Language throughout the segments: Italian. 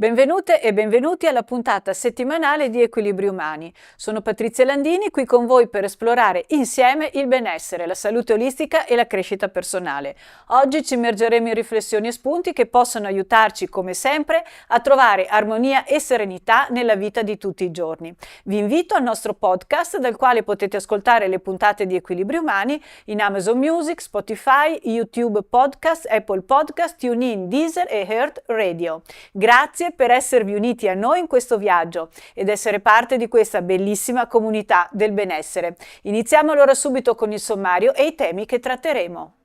Benvenute e benvenuti alla puntata settimanale di Equilibri Umani. Sono Patrizia Landini, qui con voi per esplorare insieme il benessere, la salute olistica e la crescita personale. Oggi ci immergeremo in riflessioni e spunti che possono aiutarci, come sempre, a trovare armonia e serenità nella vita di tutti i giorni. Vi invito al nostro podcast, dal quale potete ascoltare le puntate di Equilibri Umani in Amazon Music, Spotify, YouTube Podcast, Apple Podcast, TuneIn, Deezer e Heart Radio. Grazie per esservi uniti a noi in questo viaggio ed essere parte di questa bellissima comunità del benessere. Iniziamo allora subito con il sommario e i temi che tratteremo.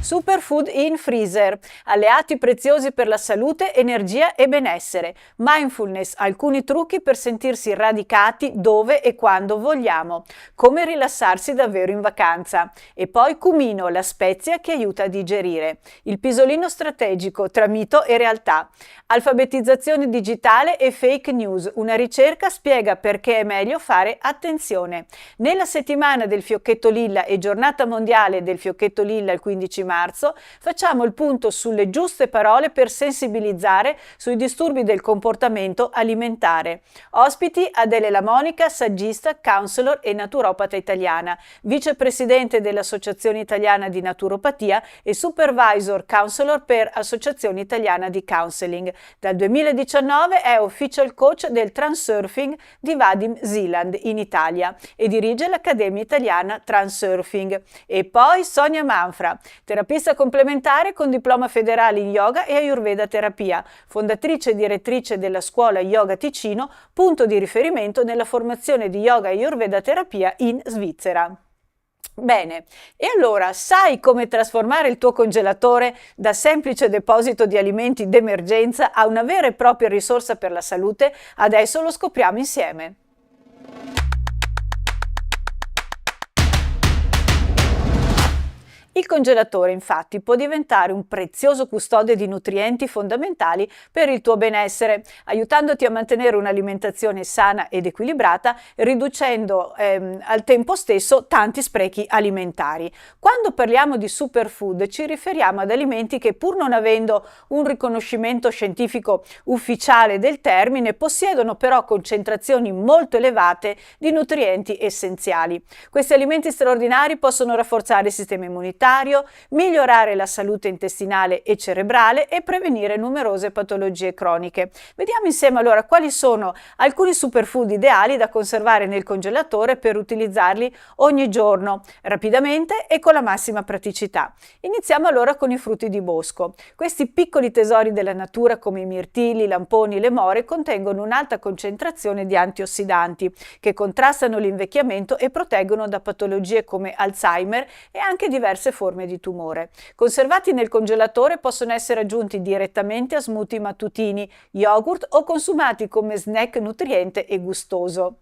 Superfood in freezer, alleati preziosi per la salute, energia e benessere. Mindfulness, alcuni trucchi per sentirsi radicati dove e quando vogliamo. Come rilassarsi davvero in vacanza. E poi cumino, la spezia che aiuta a digerire. Il pisolino strategico tra mito e realtà. Alfabetizzazione digitale e fake news. Una ricerca spiega perché è meglio fare attenzione. Nella settimana del fiocchetto lilla e giornata mondiale del fiocchetto lilla il 15 marzo, facciamo il punto sulle giuste parole per sensibilizzare sui disturbi del comportamento alimentare. Ospiti Adele La Monica, saggista, counselor e naturopata italiana, vicepresidente dell'Associazione Italiana di Naturopatia e supervisor counselor per Associazione Italiana di Counseling. Dal 2019 è official coach del Transurfing di Vadim Zeeland in Italia e dirige l'Accademia Italiana Transurfing. E poi Sonia Manfra, terapista complementare con diploma federale in yoga e ayurveda terapia, fondatrice e direttrice della scuola Yoga Ticino, punto di riferimento nella formazione di yoga e ayurveda terapia in Svizzera. Bene, e allora sai come trasformare il tuo congelatore da semplice deposito di alimenti d'emergenza a una vera e propria risorsa per la salute? Adesso lo scopriamo insieme. Il congelatore, infatti, può diventare un prezioso custode di nutrienti fondamentali per il tuo benessere, aiutandoti a mantenere un'alimentazione sana ed equilibrata, riducendo al tempo stesso tanti sprechi alimentari. Quando parliamo di superfood ci riferiamo ad alimenti che, pur non avendo un riconoscimento scientifico ufficiale del termine, possiedono però concentrazioni molto elevate di nutrienti essenziali. Questi alimenti straordinari possono rafforzare il sistema immunitario, migliorare la salute intestinale e cerebrale e prevenire numerose patologie croniche. Vediamo insieme allora quali sono alcuni superfood ideali da conservare nel congelatore per utilizzarli ogni giorno, rapidamente e con la massima praticità. Iniziamo allora con i frutti di bosco. Questi piccoli tesori della natura come i mirtilli, i lamponi e le more contengono un'alta concentrazione di antiossidanti che contrastano l'invecchiamento e proteggono da patologie come Alzheimer e anche diverse forme di tumore. Conservati nel congelatore possono essere aggiunti direttamente a smoothie mattutini, yogurt o consumati come snack nutriente e gustoso.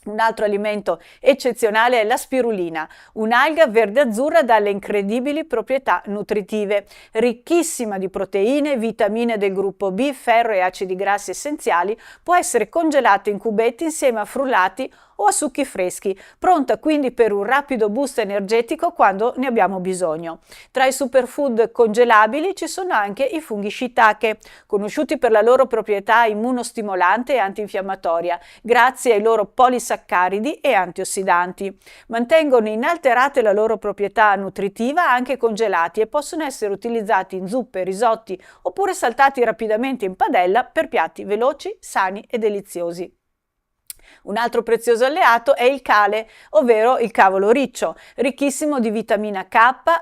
Un altro alimento eccezionale è la spirulina, un'alga verde-azzurra dalle incredibili proprietà nutritive, ricchissima di proteine, vitamine del gruppo B, ferro e acidi grassi essenziali, può essere congelata in cubetti insieme a frullati o a succhi freschi, pronta quindi per un rapido boost energetico quando ne abbiamo bisogno. Tra i superfood congelabili ci sono anche i funghi shiitake, conosciuti per la loro proprietà immunostimolante e antinfiammatoria, grazie ai loro polisaccaridi e antiossidanti. Mantengono inalterate la loro proprietà nutritiva anche congelati e possono essere utilizzati in zuppe, risotti oppure saltati rapidamente in padella per piatti veloci, sani e deliziosi. Un altro prezioso alleato è il kale, ovvero il cavolo riccio, ricchissimo di vitamina K,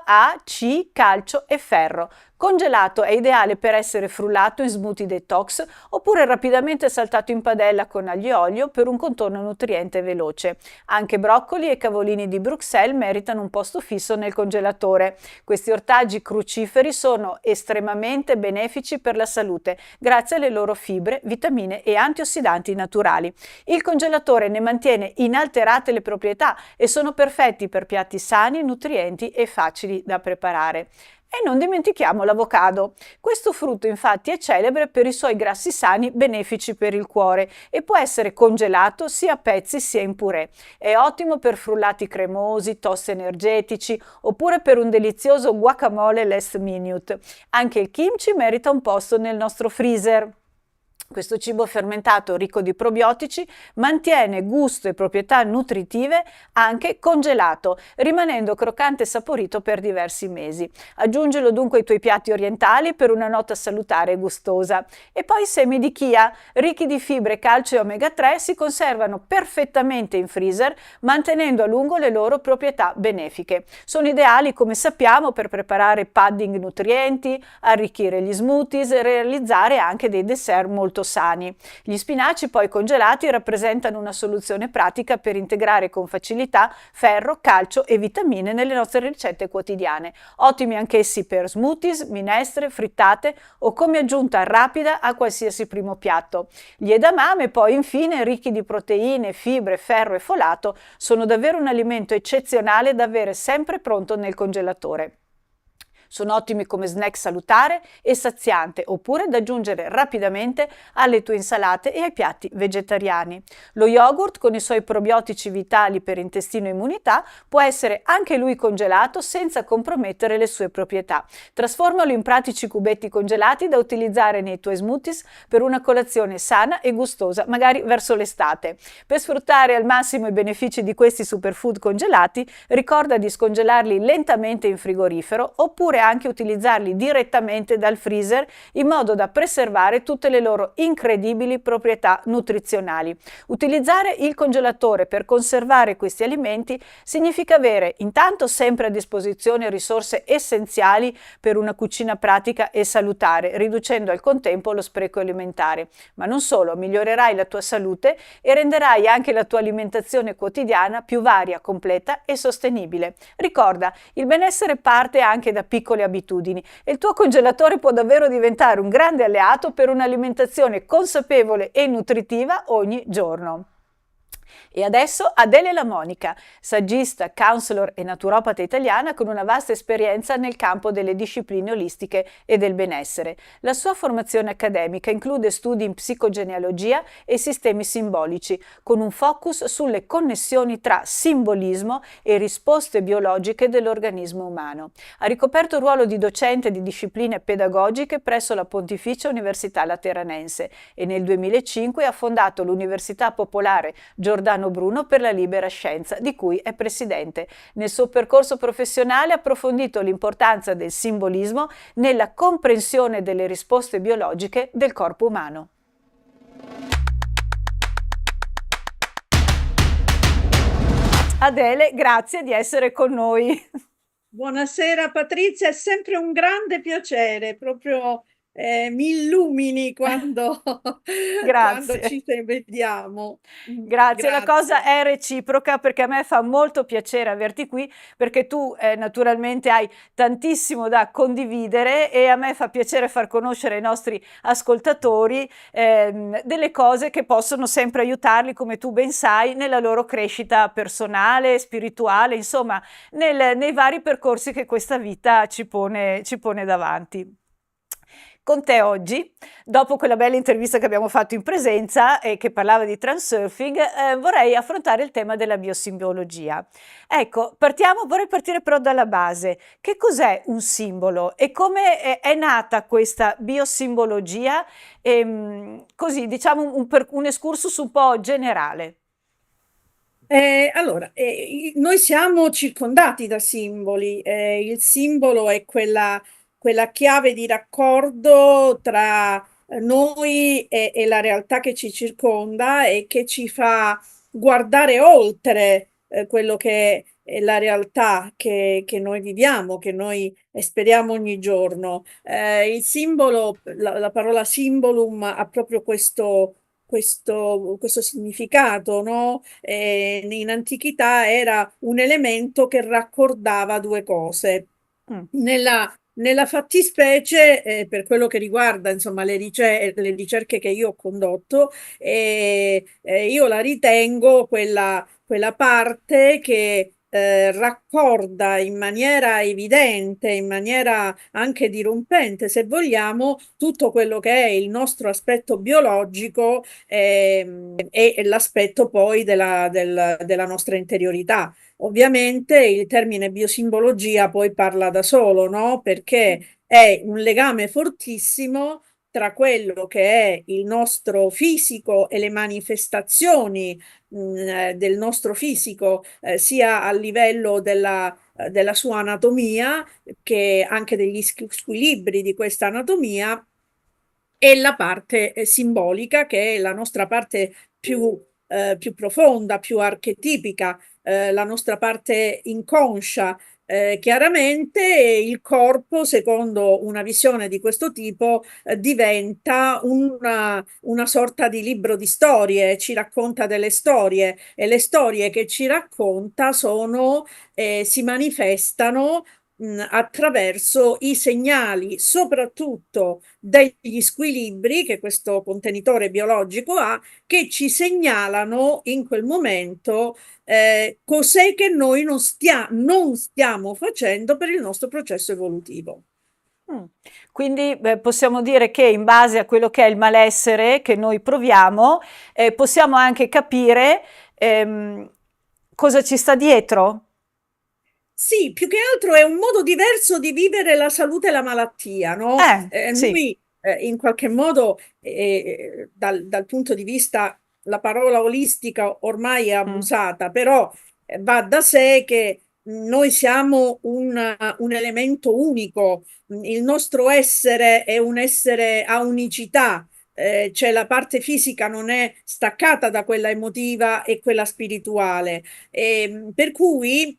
A, C, calcio e ferro. Congelato è ideale per essere frullato in smoothie detox oppure rapidamente saltato in padella con aglio e olio per un contorno nutriente veloce. Anche broccoli e cavolini di Bruxelles meritano un posto fisso nel congelatore. Questi ortaggi cruciferi sono estremamente benefici per la salute grazie alle loro fibre, vitamine e antiossidanti naturali. Il congelatore ne mantiene inalterate le proprietà e sono perfetti per piatti sani, nutrienti e facili da preparare. E non dimentichiamo l'avocado. Questo frutto infatti è celebre per i suoi grassi sani benefici per il cuore e può essere congelato sia a pezzi sia in purè. È ottimo per frullati cremosi, toast energetici oppure per un delizioso guacamole last minute. Anche il kimchi merita un posto nel nostro freezer. Questo cibo fermentato ricco di probiotici mantiene gusto e proprietà nutritive anche congelato, rimanendo croccante e saporito per diversi mesi. Aggiungilo dunque ai tuoi piatti orientali per una nota salutare e gustosa. E poi i semi di chia, ricchi di fibre, calcio e omega 3, si conservano perfettamente in freezer, mantenendo a lungo le loro proprietà benefiche. Sono ideali, come sappiamo, per preparare pudding nutrienti, arricchire gli smoothies e realizzare anche dei dessert molto sani. Gli spinaci poi congelati rappresentano una soluzione pratica per integrare con facilità ferro, calcio e vitamine nelle nostre ricette quotidiane. Ottimi anch'essi per smoothies, minestre, frittate o come aggiunta rapida a qualsiasi primo piatto. Gli edamame poi infine, ricchi di proteine, fibre, ferro e folato, sono davvero un alimento eccezionale da avere sempre pronto nel congelatore. Sono ottimi come snack salutare e saziante, oppure da aggiungere rapidamente alle tue insalate e ai piatti vegetariani. Lo yogurt, con i suoi probiotici vitali per intestino e immunità, può essere anche lui congelato senza compromettere le sue proprietà. Trasformalo in pratici cubetti congelati da utilizzare nei tuoi smoothies per una colazione sana e gustosa, magari verso l'estate. Per sfruttare al massimo i benefici di questi superfood congelati, ricorda di scongelarli lentamente in frigorifero oppure anche utilizzarli direttamente dal freezer in modo da preservare tutte le loro incredibili proprietà nutrizionali. Utilizzare il congelatore per conservare questi alimenti significa avere intanto sempre a disposizione risorse essenziali per una cucina pratica e salutare, riducendo al contempo lo spreco alimentare. Ma non solo, migliorerai la tua salute e renderai anche la tua alimentazione quotidiana più varia, completa e sostenibile. Ricorda, il benessere parte anche da piccole abitudini e il tuo congelatore può davvero diventare un grande alleato per un'alimentazione consapevole e nutritiva ogni giorno. E adesso Adele La Monica, saggista, counselor e naturopata italiana con una vasta esperienza nel campo delle discipline olistiche e del benessere. La sua formazione accademica include studi in psicogenealogia e sistemi simbolici, con un focus sulle connessioni tra simbolismo e risposte biologiche dell'organismo umano. Ha ricoperto il ruolo di docente di discipline pedagogiche presso la Pontificia Università Lateranense e nel 2005 ha fondato l'Università Popolare Giordano Bruno per la libera scienza, di cui è presidente. Nel suo percorso professionale ha approfondito l'importanza del simbolismo nella comprensione delle risposte biologiche del corpo umano. Adele, grazie di essere con noi. Buonasera Patrizia, è sempre un grande piacere, proprio mi illumini quando, quando Grazie. ci vediamo. Grazie, la cosa Grazie. è reciproca perché a me fa molto piacere averti qui perché tu naturalmente hai tantissimo da condividere e a me fa piacere far conoscere ai nostri ascoltatori delle cose che possono sempre aiutarli, come tu ben sai, nella loro crescita personale, spirituale, insomma, nei vari percorsi che questa vita ci pone davanti. Con te oggi, dopo quella bella intervista che abbiamo fatto in presenza e che parlava di transurfing, vorrei affrontare il tema della biosimbologia. Ecco, vorrei partire però dalla base. Che cos'è un simbolo e come è nata questa biosimbologia? Così, diciamo un excursus un po' generale. Allora, noi siamo circondati da simboli. Il simbolo è quella chiave di raccordo tra noi e la realtà che ci circonda e che ci fa guardare oltre quello che è la realtà che noi viviamo, che noi speriamo ogni giorno. Il simbolo, la parola symbolum ha proprio questo significato, no? In antichità era un elemento che raccordava due cose. Mm. Nella fattispecie, per quello che riguarda, insomma, le ricerche che io ho condotto, io la ritengo quella parte che raccorda in maniera evidente, in maniera anche dirompente, se vogliamo, tutto quello che è il nostro aspetto biologico e l'aspetto poi della nostra interiorità. Ovviamente il termine biosimbologia poi parla da solo, no? Perché è un legame fortissimo tra quello che è il nostro fisico e le manifestazioni del nostro fisico, sia a livello della sua anatomia che anche degli squilibri di questa anatomia e la parte simbolica, che è la nostra parte più profonda, più archetipica, la nostra parte inconscia. Chiaramente il corpo, secondo una visione di questo tipo, diventa una sorta di libro di storie, ci racconta delle storie e le storie che ci racconta si manifestano attraverso i segnali, soprattutto degli squilibri che questo contenitore biologico ha, che ci segnalano in quel momento cos'è che noi non stiamo facendo per il nostro processo evolutivo. Mm. Quindi possiamo dire che in base a quello che è il malessere che noi proviamo, possiamo anche capire cosa ci sta dietro. Sì, più che altro è un modo diverso di vivere la salute e la malattia, no? Sì. Noi in qualche modo, dal punto di vista, la parola olistica ormai è Mm. abusata, però va da sé che noi siamo un elemento unico, il nostro essere è un essere a unicità. Cioè la parte fisica non è staccata da quella emotiva e quella spirituale. Per cui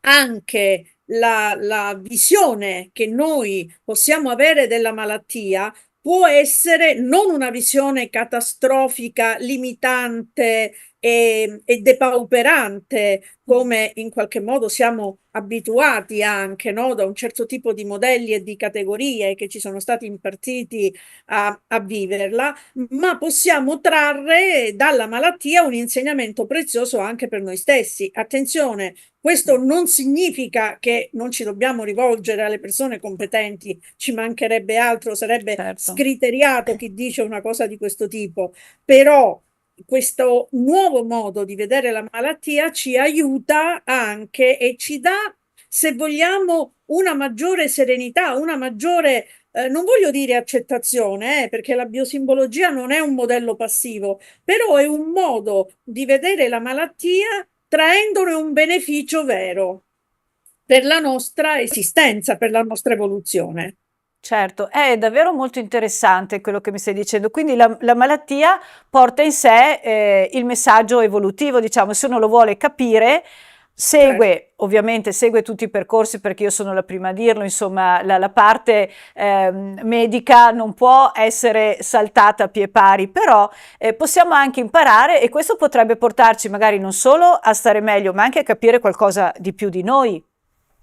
anche la visione che noi possiamo avere della malattia può essere non una visione catastrofica, limitante e depauperante, come in qualche modo siamo abituati anche, no, da un certo tipo di modelli e di categorie che ci sono stati impartiti a viverla, ma possiamo trarre dalla malattia un insegnamento prezioso anche per noi stessi. Attenzione, questo non significa che non ci dobbiamo rivolgere alle persone competenti, ci mancherebbe altro, sarebbe Certo. scriteriato chi dice una cosa di questo tipo, però questo nuovo modo di vedere la malattia ci aiuta anche e ci dà, se vogliamo, una maggiore serenità, una maggiore, non voglio dire accettazione, perché la biosimbologia non è un modello passivo, però è un modo di vedere la malattia traendone un beneficio vero per la nostra esistenza, per la nostra evoluzione. Certo, è davvero molto interessante quello che mi stai dicendo. Quindi la malattia porta in sé il messaggio evolutivo, diciamo, se uno lo vuole capire, Certo. ovviamente segue tutti i percorsi perché io sono la prima a dirlo, insomma, la parte medica non può essere saltata a pie pari, però possiamo anche imparare e questo potrebbe portarci magari non solo a stare meglio, ma anche a capire qualcosa di più di noi.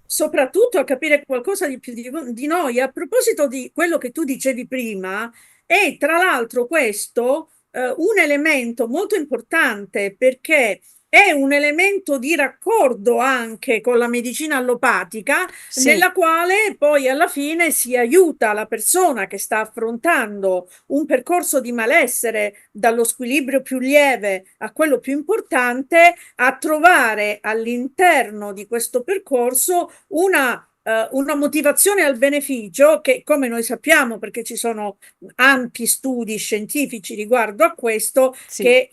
Soprattutto a capire qualcosa di più di noi. A proposito di quello che tu dicevi prima, è tra l'altro questo un elemento molto importante perché è un elemento di raccordo anche con la medicina allopatica, Sì, nella quale poi alla fine si aiuta la persona che sta affrontando un percorso di malessere dallo squilibrio più lieve a quello più importante a trovare all'interno di questo percorso una motivazione al beneficio che, come noi sappiamo, perché ci sono ampi studi scientifici riguardo a questo, sì. che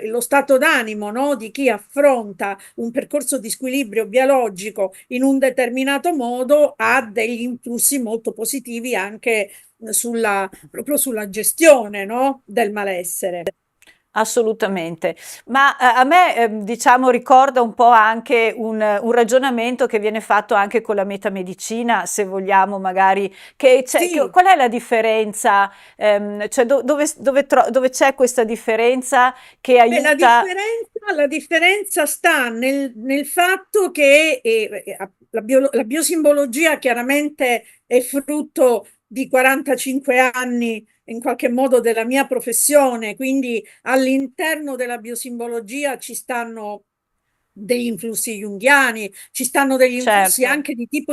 lo stato d'animo, no, di chi affronta un percorso di squilibrio biologico in un determinato modo ha degli influssi molto positivi anche proprio sulla gestione, no, del malessere. Assolutamente, ma a me diciamo ricorda un po' anche un ragionamento che viene fatto anche con la metamedicina, se vogliamo magari, Sì. qual è la differenza, cioè dove c'è questa differenza che Beh, aiuta? la differenza sta nel fatto che la biosimbologia chiaramente è frutto di 45 anni in qualche modo della mia professione, quindi all'interno della biosimbologia ci stanno degli influssi junghiani, ci stanno degli influssi certo, anche di tipo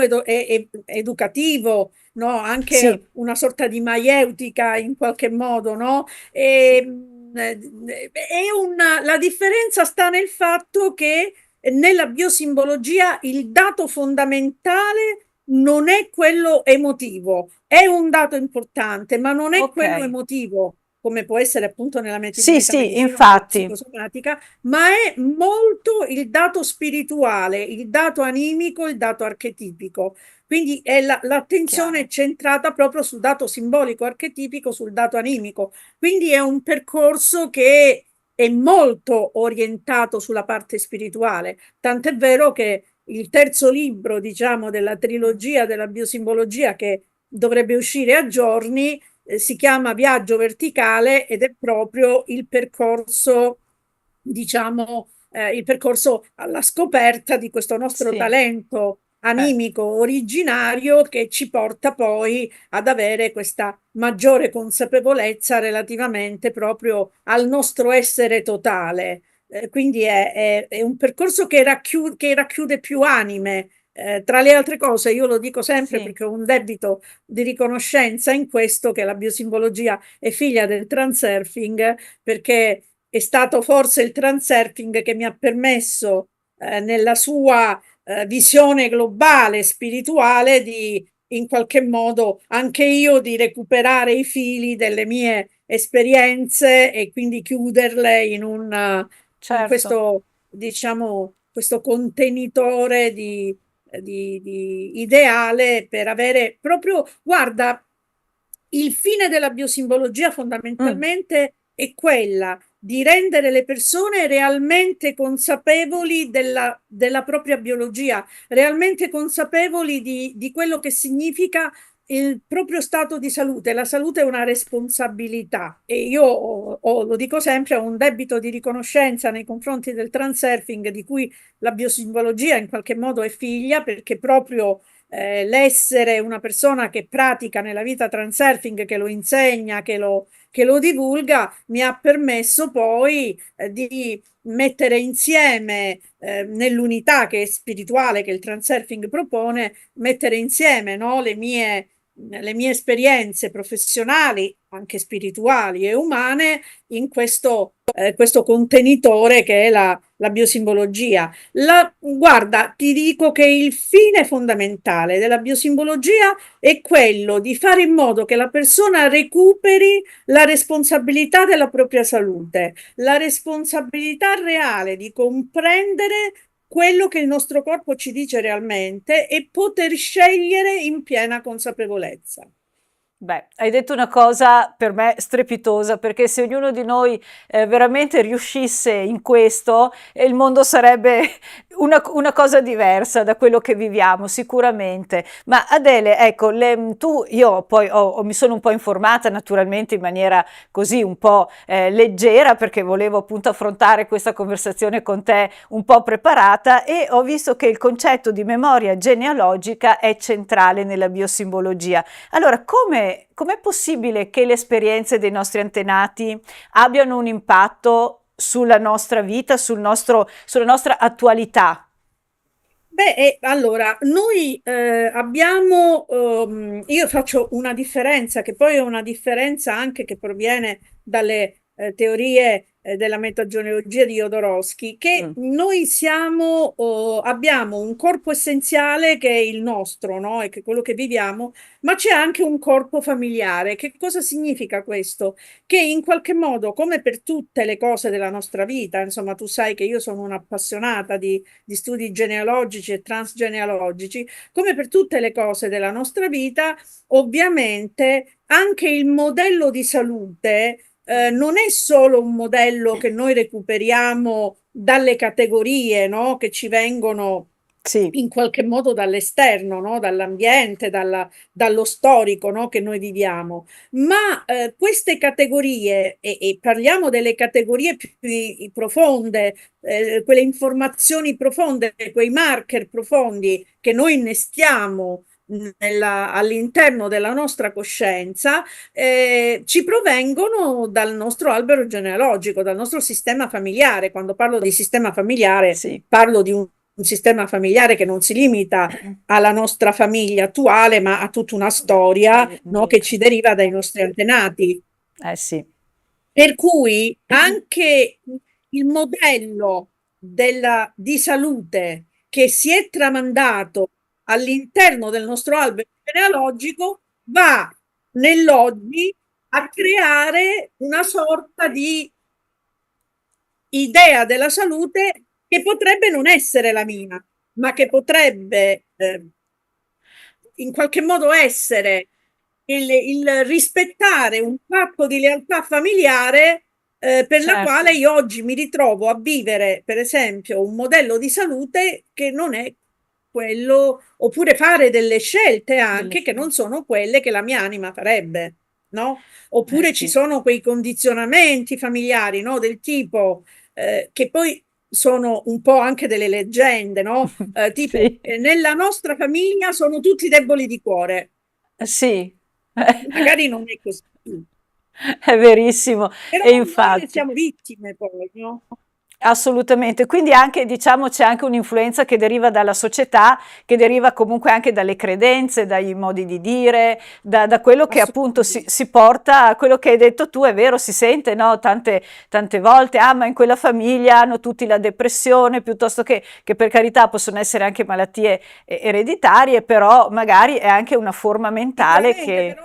educativo, no? sì, Anche una sorta di maieutica in qualche modo, no? E, la differenza sta nel fatto che nella biosimbologia il dato fondamentale non è quello emotivo, è un dato importante, ma non è ok. quello emotivo, come può essere appunto nella Sì, sì, metamedicina o nella infatti, psicosomatica, ma è molto il dato spirituale, il dato animico, il dato archetipico. Quindi è l'attenzione è chiaro, centrata proprio sul dato simbolico archetipico, sul dato animico. Quindi è un percorso che è molto orientato sulla parte spirituale, tant'è vero che il terzo libro, diciamo, della mm, trilogia della biosimbologia che dovrebbe uscire a giorni, si chiama Viaggio verticale ed è proprio il percorso, diciamo, il percorso alla scoperta di questo nostro sì, talento eh, animico originario che ci porta poi ad avere questa maggiore consapevolezza relativamente proprio al nostro essere totale. Quindi è un percorso che racchiude più anime. Tra le altre cose, io lo dico sempre sì, perché ho un debito di riconoscenza in questo, che la biosimbologia è figlia del transurfing, perché è stato forse il transurfing che mi ha permesso, nella sua visione globale, spirituale, di in qualche modo anche io di recuperare i fili delle mie esperienze e quindi chiuderle in certo. questo, diciamo, questo contenitore di ideale per avere proprio, guarda, il fine della biosimbologia Mm, fondamentalmente è quella di rendere le persone realmente consapevoli della propria biologia, realmente consapevoli di quello che significa il proprio stato di salute. La salute è una responsabilità e io lo dico sempre, ho un debito di riconoscenza nei confronti del transurfing di cui la biosimbologia in qualche modo è figlia, perché proprio l'essere una persona che pratica nella vita transurfing, che lo insegna, che lo divulga, mi ha permesso poi di mettere insieme nell'unità che è spirituale che il transurfing propone, mettere insieme, no, le mie esperienze professionali, anche spirituali e umane, in questo contenitore che è la biosimbologia. Guarda, ti dico che il fine fondamentale della biosimbologia è quello di fare in modo che la persona recuperi la responsabilità della propria salute, la responsabilità reale di comprendere quello che il nostro corpo ci dice realmente e poter scegliere in piena consapevolezza. beh, hai detto una cosa per me strepitosa, perché se ognuno di noi veramente riuscisse in questo, il mondo sarebbe una cosa diversa da quello che viviamo, sicuramente. Ma Adele, ecco, io poi mi sono un po' informata naturalmente in maniera così un po' leggera, perché volevo appunto affrontare questa conversazione con te un po' preparata e ho visto che il concetto di memoria genealogica è centrale nella biosimbologia. Allora, com'è possibile che le esperienze dei nostri antenati abbiano un impatto sulla nostra vita, sulla nostra attualità? Beh, allora, noi abbiamo, io faccio una differenza che poi è una differenza anche che proviene dalle teorie della metagenealogia di Jodorowsky, che Mm, noi abbiamo un corpo essenziale che è il nostro, no? E che è quello che viviamo, ma c'è anche un corpo familiare. Che cosa significa questo? Che in qualche modo, come per tutte le cose della nostra vita, insomma, tu sai che io sono un'appassionata di studi genealogici e transgenealogici, come per tutte le cose della nostra vita, ovviamente anche il modello di salute mm. non è solo un modello che noi recuperiamo dalle categorie, no, che ci vengono Sì, in qualche modo dall'esterno, no, dall'ambiente, dallo storico, no, che noi viviamo. Ma queste categorie, e parliamo delle categorie più profonde, quelle informazioni profonde, quei marker profondi che noi innestiamo all'interno della nostra coscienza, ci provengono dal nostro albero genealogico, dal nostro sistema familiare. Quando parlo di sistema familiare, Sì. parlo di un sistema familiare che non si limita alla nostra famiglia attuale, ma a tutta una storia, no, che ci deriva dai nostri antenati. Eh sì. Per cui anche il modello di salute che si è tramandato all'interno del nostro albero genealogico va nell'oggi a creare una sorta di idea della salute che potrebbe non essere la mia, ma che potrebbe in qualche modo essere il rispettare un patto di lealtà familiare per la quale Certo. io oggi mi ritrovo a vivere, per esempio, un modello di salute che non è quello, oppure fare delle scelte Delle anche che non scelte. sono quelle che la mia anima farebbe, no? Eh Oppure ci sì. sono quei condizionamenti familiari, no? Del tipo che poi sono un po' anche delle leggende, no? Tipo, Sì. nella nostra famiglia sono tutti deboli di cuore. Sì. Magari non è così, È verissimo. però E noi ne infatti. siamo vittime poi, no? Assolutamente. Quindi anche, diciamo, c'è anche un'influenza che deriva dalla società, che deriva comunque anche dalle credenze, dai modi di dire, da quello che appunto si, Assolutamente. si porta, quello che hai detto tu, è vero, si sente, no? Tante volte, ah, ma in quella famiglia hanno tutti la depressione, piuttosto che per carità possono essere anche malattie ereditarie, però magari è anche una forma mentale Sicuramente, che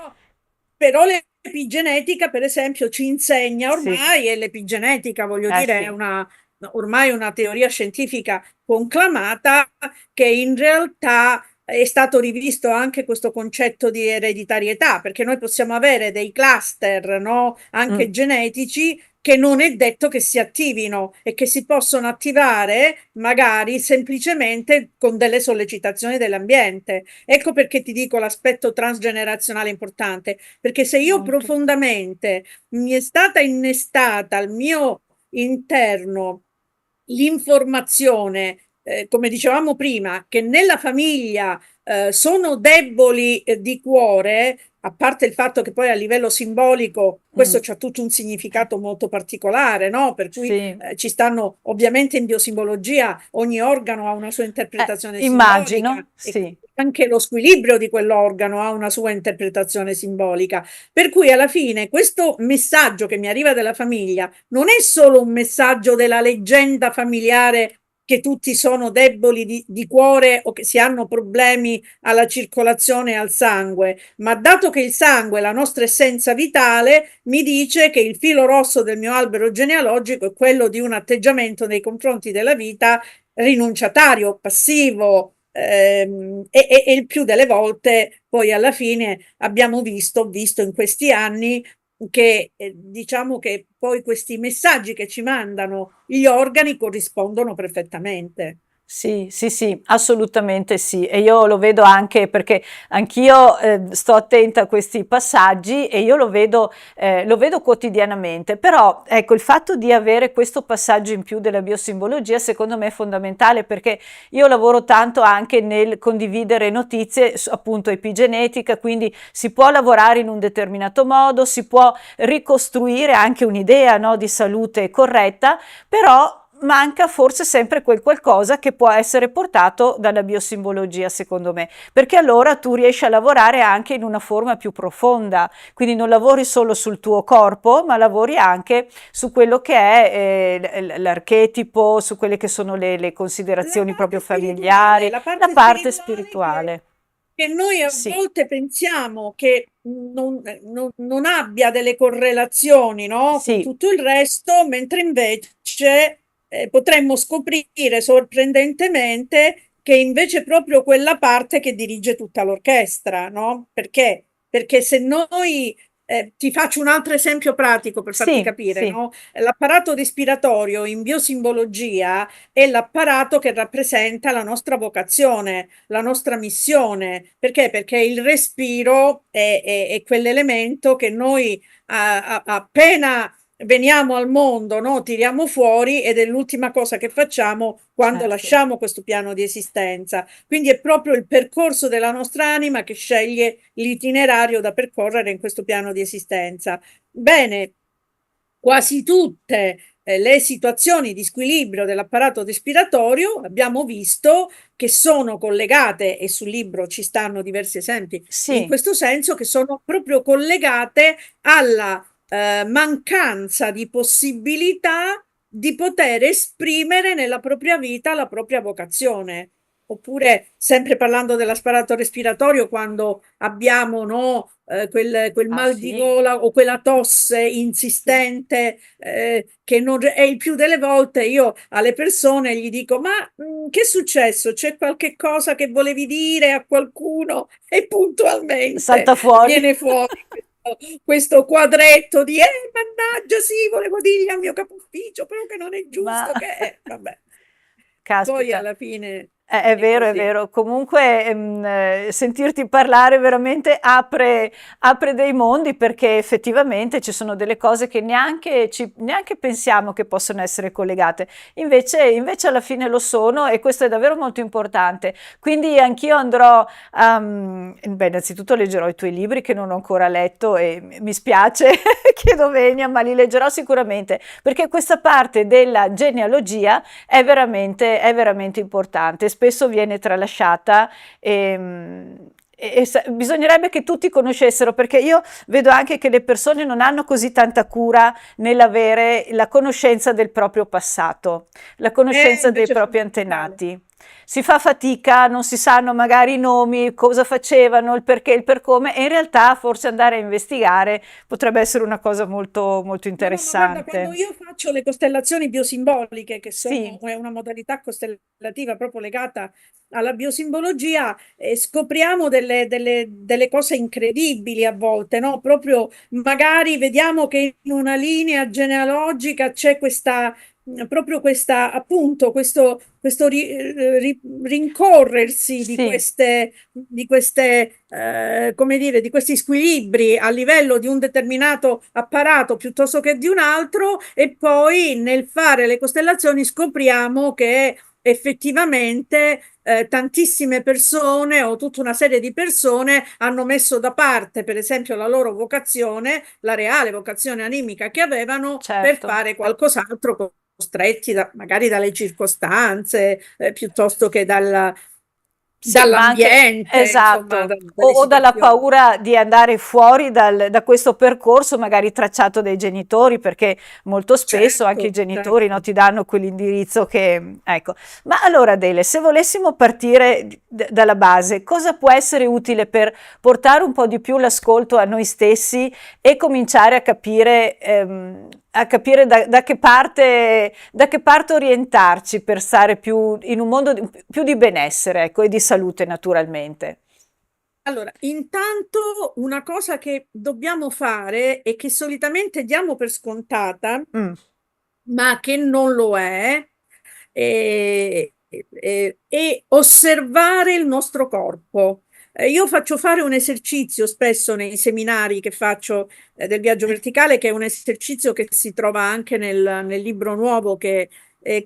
però l'epigenetica, per esempio, ci insegna sì, ormai, e l'epigenetica, voglio dire, è sì. ormai una teoria scientifica conclamata, che in realtà è stato rivisto anche questo concetto di ereditarietà, perché noi possiamo avere dei cluster, no, anche Mm, genetici che non è detto che si attivino e che si possono attivare magari semplicemente con delle sollecitazioni dell'ambiente. Ecco perché ti dico l'aspetto transgenerazionale importante, perché se io molto. profondamente mi è stata innestata al mio interno l'informazione, come dicevamo prima, che nella famiglia sono deboli di cuore, a parte il fatto che poi a livello simbolico questo Mm, c'ha tutto un significato molto particolare, no? Per cui sì. ci stanno ovviamente in biosimbologia, ogni organo ha una sua interpretazione simbolica Immagino, e sì. anche lo squilibrio di quell'organo ha una sua interpretazione simbolica. Per cui alla fine questo messaggio che mi arriva dalla famiglia non è solo un messaggio della leggenda familiare che tutti sono deboli di cuore o che si hanno problemi alla circolazione e al sangue, ma dato che il sangue è la nostra essenza vitale, mi dice che il filo rosso del mio albero genealogico è quello di un atteggiamento nei confronti della vita rinunciatario, passivo, e il più delle volte poi alla fine abbiamo visto in questi anni che diciamo che poi questi messaggi che ci mandano gli organi corrispondono perfettamente. Sì, sì, sì, assolutamente sì. E io lo vedo anche perché anch'io sto attenta a questi passaggi e io lo vedo quotidianamente. Però ecco, il fatto di avere questo passaggio in più della biosimbologia secondo me è fondamentale perché io lavoro tanto anche nel condividere notizie, appunto epigenetica, quindi si può lavorare in un determinato modo, si può ricostruire anche un'idea, no, di salute corretta, però manca forse sempre quel qualcosa che può essere portato dalla biosimbologia, secondo me, perché allora tu riesci a lavorare anche in una forma più profonda, quindi non lavori solo sul tuo corpo, ma lavori anche su quello che è l'archetipo, su quelle che sono le considerazioni proprio familiari, La la parte parte spirituale spirituale. che noi a Sì, volte pensiamo che non abbia delle correlazioni, no, con sì. tutto il resto, mentre invece potremmo scoprire sorprendentemente che invece è proprio quella parte che dirige tutta l'orchestra, no? Perché? Perché se noi, ti faccio un altro esempio pratico per farti Sì, capire, sì, no? L'apparato respiratorio in biosimbologia è l'apparato che rappresenta la nostra vocazione, la nostra missione. Perché? Perché il respiro è quell'elemento che noi appena veniamo al mondo, no? Tiriamo fuori ed è l'ultima cosa che facciamo quando certo. lasciamo questo piano di esistenza. Quindi è proprio il percorso della nostra anima che sceglie l'itinerario da percorrere in questo piano di esistenza. Bene, quasi tutte le situazioni di squilibrio dell'apparato respiratorio abbiamo visto che sono collegate, e sul libro ci stanno diversi esempi in Sì, questo senso, che sono proprio collegate alla mancanza di possibilità di poter esprimere nella propria vita la propria vocazione. Oppure, sempre parlando dell'apparato respiratorio, quando abbiamo, no, quel ah mal di sì, gola o quella tosse sì. insistente, che non, e il più delle volte io alle persone gli dico: Ma che è successo? C'è qualche cosa che volevi dire a qualcuno? E puntualmente Salta fuori. viene fuori questo quadretto di mannaggia, sì, volevo dirgli al mio capo ufficio, però che non è Ma giusto che vabbè. Poi caspita. alla fine È è vero, è così. vero. Comunque, sentirti parlare veramente apre dei mondi perché effettivamente ci sono delle cose che neanche pensiamo che possono essere collegate. Invece alla fine lo sono e questo è davvero molto importante. Quindi anch'io andrò, beh, innanzitutto leggerò i tuoi libri che non ho ancora letto e mi spiace, chiedo venia, ma li leggerò sicuramente perché questa parte della genealogia è veramente importante, spesso viene tralasciata e bisognerebbe che tutti conoscessero perché io vedo anche che le persone non hanno così tanta cura nell'avere la conoscenza del proprio passato, la conoscenza dei Invece è propri fondamentale. antenati. Si fa fatica, non si sanno magari i nomi, cosa facevano, il perché, il per come, e in realtà forse andare a investigare potrebbe essere una cosa molto, molto No, no, ma guarda, quando interessante. io faccio le costellazioni biosimboliche, che sono, Sì, è una modalità costellativa proprio legata alla biosimbologia, scopriamo delle cose incredibili a volte, no? Proprio magari vediamo che in una linea genealogica c'è questa, proprio questa, appunto, questo rincorrersi sì. di queste, come dire, di questi squilibri a livello di un determinato apparato piuttosto che di un altro, e poi nel fare le costellazioni scopriamo che effettivamente tantissime persone o tutta una serie di persone hanno messo da parte, per esempio, la loro vocazione, la reale vocazione animica che avevano per Certo. fare qualcos'altro, costretti magari dalle circostanze, piuttosto che Sì, ma anche dall'ambiente, insomma, esatto, dalle o dalla situazioni. paura di andare fuori da questo percorso magari tracciato dai genitori, perché molto spesso anche i Certo, genitori, no, certo. ti danno quell'indirizzo che, ecco. Ma allora, Dele, se volessimo partire dalla base, cosa può essere utile per portare un po' di più l'ascolto a noi stessi e cominciare a capire da che parte orientarci per stare più in un mondo più di benessere, ecco, e di salute naturalmente. Allora, intanto una cosa che dobbiamo fare e che solitamente diamo per scontata, Mm, ma che non lo è osservare il nostro corpo. Io faccio fare un esercizio spesso nei seminari che faccio del viaggio verticale, che è un esercizio che si trova anche nel libro nuovo che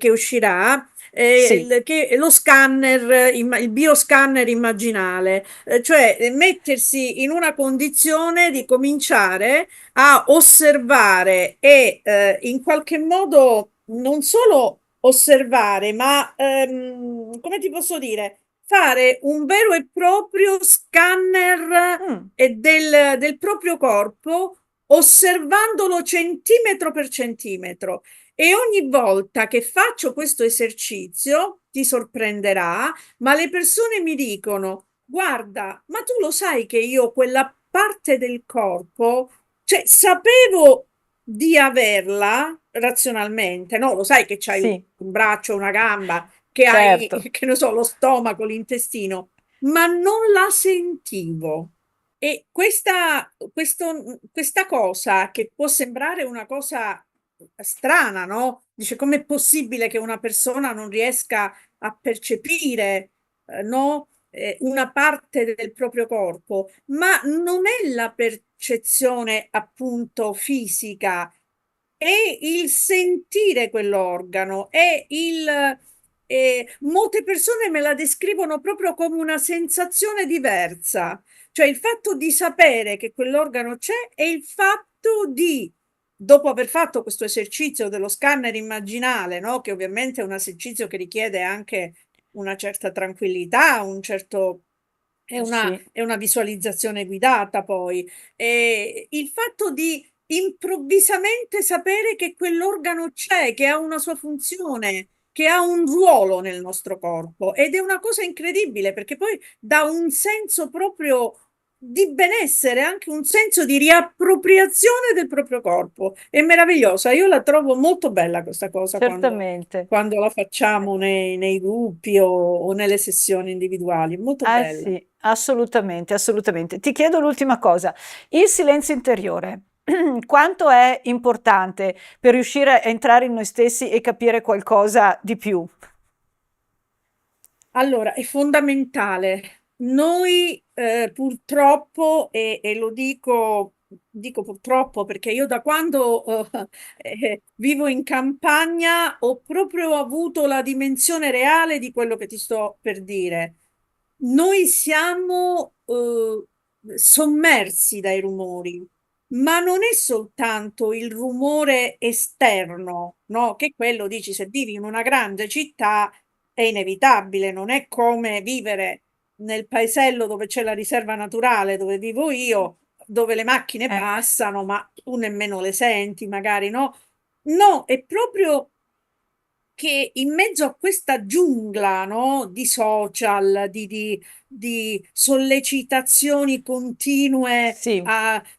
uscirà, sì, che è lo scanner, il bioscanner immaginale, cioè mettersi in una condizione di cominciare a osservare e in qualche modo non solo osservare, ma come ti posso dire, fare un vero e proprio scanner mm, del proprio corpo, osservandolo centimetro per centimetro. E ogni volta che faccio questo esercizio, ti sorprenderà, ma le persone mi dicono: Guarda, ma tu lo sai che io quella parte del corpo, cioè sapevo di averla razionalmente, no? Lo sai che c'hai sì, un braccio, una gamba, che hai, certo. che ne so, lo stomaco, l'intestino, ma non la sentivo. E questa cosa che può sembrare una cosa strana, no? Dice, com'è possibile che una persona non riesca a percepire, no? Una parte del proprio corpo, ma non è la percezione appunto fisica, e il sentire quell'organo molte persone me la descrivono proprio come una sensazione diversa, cioè il fatto di sapere che quell'organo c'è e il fatto di, dopo aver fatto questo esercizio dello scanner immaginale, no? Che ovviamente è un esercizio che richiede anche una certa tranquillità, un certo... Sì, è una visualizzazione guidata poi. E il fatto di improvvisamente sapere che quell'organo c'è, che ha una sua funzione, che ha un ruolo nel nostro corpo ed è una cosa incredibile perché poi dà un senso proprio di benessere, anche un senso di riappropriazione del proprio corpo. È meravigliosa, io la trovo molto bella questa cosa certamente. quando la facciamo nei gruppi o nelle sessioni individuali, molto Eh bella. sì, assolutamente, assolutamente. Ti chiedo l'ultima cosa. Il silenzio interiore, quanto è importante per riuscire a entrare in noi stessi e capire qualcosa di più? Allora, è fondamentale. Noi purtroppo, e lo dico purtroppo perché io da quando vivo in campagna ho proprio avuto la dimensione reale di quello che ti sto per dire. Noi siamo sommersi dai rumori, ma non è soltanto il rumore esterno, no? Che quello dici, se vivi in una grande città è inevitabile, non è come vivere nel paesello dove c'è la riserva naturale, dove vivo io, dove le macchine Eh, passano, ma tu nemmeno le senti, magari no? No, è proprio che in mezzo a questa giungla, no, di social, di sollecitazioni continue sì,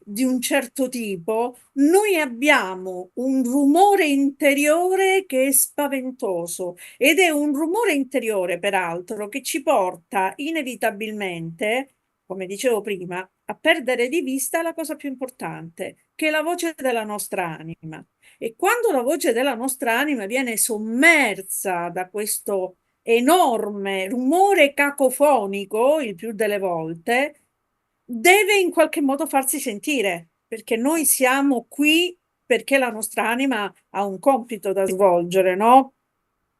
di un certo tipo, noi abbiamo un rumore interiore che è spaventoso ed è un rumore interiore, peraltro, che ci porta inevitabilmente, come dicevo prima, a perdere di vista la cosa più importante, che è la voce della nostra anima. E quando la voce della nostra anima viene sommersa da questo enorme rumore cacofonico, il più delle volte, deve in qualche modo farsi sentire, perché noi siamo qui perché la nostra anima ha un compito da svolgere, no?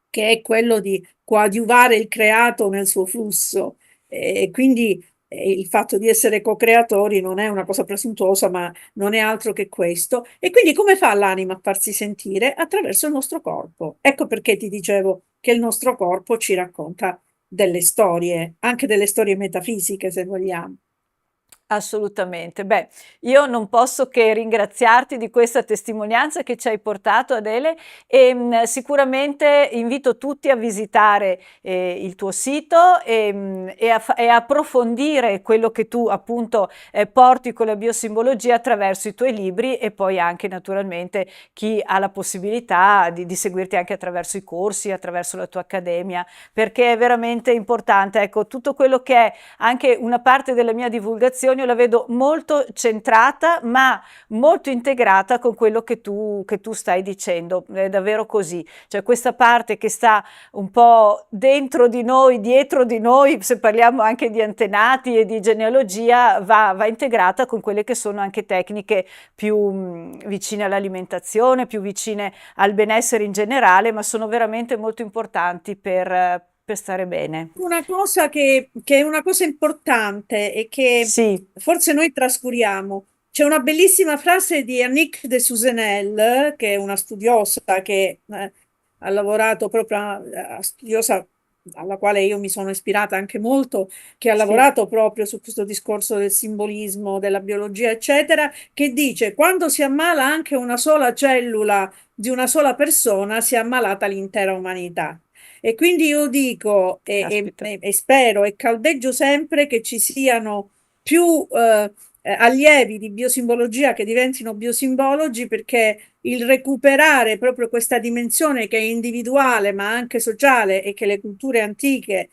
Che è quello di coadiuvare il creato nel suo flusso. E quindi il fatto di essere co-creatori non è una cosa presuntuosa, ma non è altro che questo. E quindi come fa l'anima a farsi sentire? Attraverso il nostro corpo. Ecco perché ti dicevo che il nostro corpo ci racconta delle storie, anche delle storie metafisiche, se vogliamo. assolutamente. Beh, io non posso che ringraziarti di questa testimonianza che ci hai portato, Adele, e sicuramente invito tutti a visitare il tuo sito e approfondire quello che tu appunto porti con la biosimbologia attraverso i tuoi libri e poi anche naturalmente chi ha la possibilità di seguirti anche attraverso i corsi, attraverso la tua accademia, perché è veramente importante. Ecco, tutto quello che è anche una parte della mia divulgazione io la vedo molto centrata, ma molto integrata con quello che tu stai dicendo. È davvero così. Cioè questa parte che sta un po' dentro di noi, dietro di noi, se parliamo anche di antenati e di genealogia, va integrata con quelle che sono anche tecniche più vicine all'alimentazione, più vicine al benessere in generale, ma sono veramente molto importanti per stare bene. Una cosa che è una cosa importante e che Sì, forse noi trascuriamo. C'è una bellissima frase di Annick de Suzenel, che è una studiosa che ha lavorato proprio, studiosa alla quale io mi sono ispirata anche molto, che ha sì, lavorato proprio su questo discorso del simbolismo, della biologia, eccetera, che dice quando si ammala anche una sola cellula di una sola persona, si è ammalata l'intera umanità. E quindi io dico caspita. e spero e caldeggio sempre che ci siano più allievi di biosimbologia che diventino biosimbologi perché il recuperare proprio questa dimensione che è individuale ma anche sociale e che le culture antiche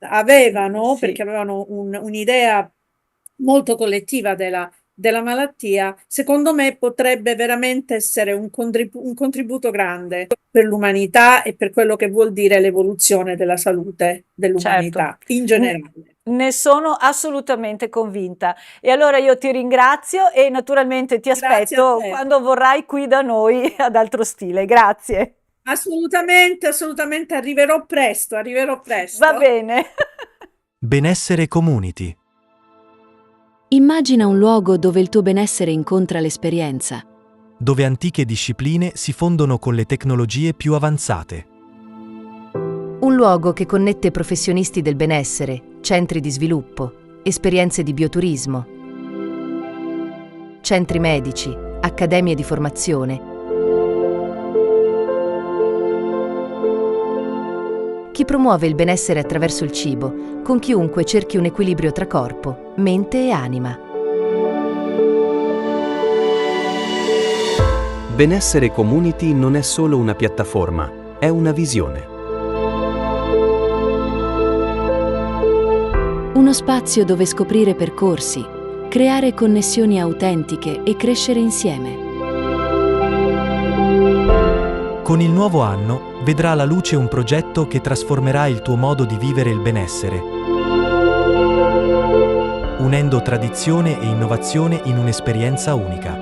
avevano, Sì, perché avevano un'idea molto collettiva della malattia, secondo me potrebbe veramente essere un contributo grande per l'umanità e per quello che vuol dire l'evoluzione della salute Certo, dell'umanità in N- generale. ne sono assolutamente convinta. E allora io ti ringrazio e naturalmente ti Grazie a aspetto te. quando vorrai qui da noi ad altro stile. Grazie. Assolutamente, assolutamente arriverò presto, arriverò Va presto. bene. Benessere Community. Immagina un luogo dove il tuo benessere incontra l'esperienza. Dove antiche discipline si fondono con le tecnologie più avanzate. Un luogo che connette professionisti del benessere, centri di sviluppo, esperienze di bioturismo, centri medici, accademie di formazione. Chi promuove il benessere attraverso il cibo, con chiunque cerchi un equilibrio tra corpo, mente e anima. Benessere Community non è solo una piattaforma, è una visione. Uno spazio dove scoprire percorsi, creare connessioni autentiche e crescere insieme. Con il nuovo anno vedrà alla luce un progetto che trasformerà il tuo modo di vivere il benessere, unendo tradizione e innovazione in un'esperienza unica.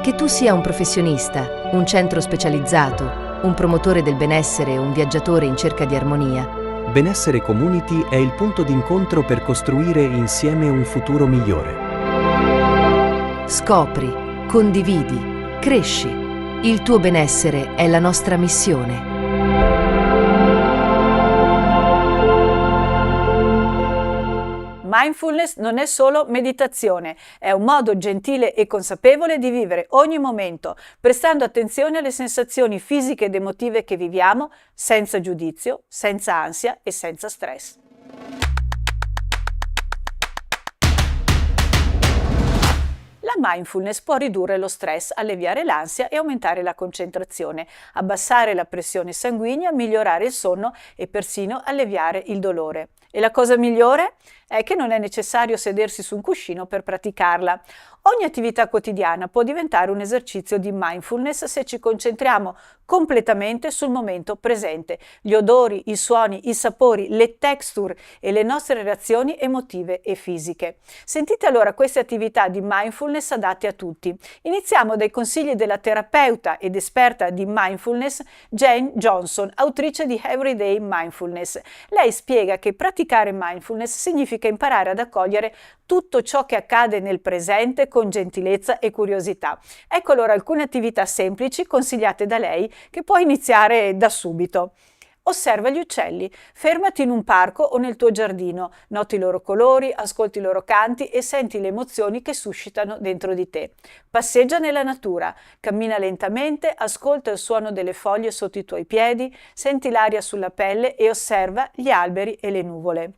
Che tu sia un professionista, un centro specializzato, un promotore del benessere o un viaggiatore in cerca di armonia, Benessere Community è il punto d'incontro per costruire insieme un futuro migliore. scopri, condividi, cresci. Il tuo benessere è la nostra missione. Mindfulness non è solo meditazione, è un modo gentile e consapevole di vivere ogni momento, prestando attenzione alle sensazioni fisiche ed emotive che viviamo, senza giudizio, senza ansia e senza stress. La mindfulness può ridurre lo stress, alleviare l'ansia e aumentare la concentrazione, abbassare la pressione sanguigna, migliorare il sonno e persino alleviare il dolore. E la cosa migliore è che non è necessario sedersi su un cuscino per praticarla. Ogni attività quotidiana può diventare un esercizio di mindfulness se ci concentriamo completamente sul momento presente. Gli odori, i suoni, i sapori, le texture e le nostre reazioni emotive e fisiche. Sentite allora queste attività di mindfulness adatte a tutti. Iniziamo dai consigli della terapeuta ed esperta di mindfulness Jane Johnson, autrice di Everyday Mindfulness. Lei spiega che praticare mindfulness significa imparare ad accogliere tutto ciò che accade nel presente con gentilezza e curiosità. Ecco allora alcune attività semplici consigliate da lei che puoi iniziare da subito. Osserva gli uccelli, fermati in un parco o nel tuo giardino, noti i loro colori, ascolti i loro canti e senti le emozioni che suscitano dentro di te. Passeggia nella natura, cammina lentamente, ascolta il suono delle foglie sotto i tuoi piedi, senti l'aria sulla pelle e osserva gli alberi e le nuvole.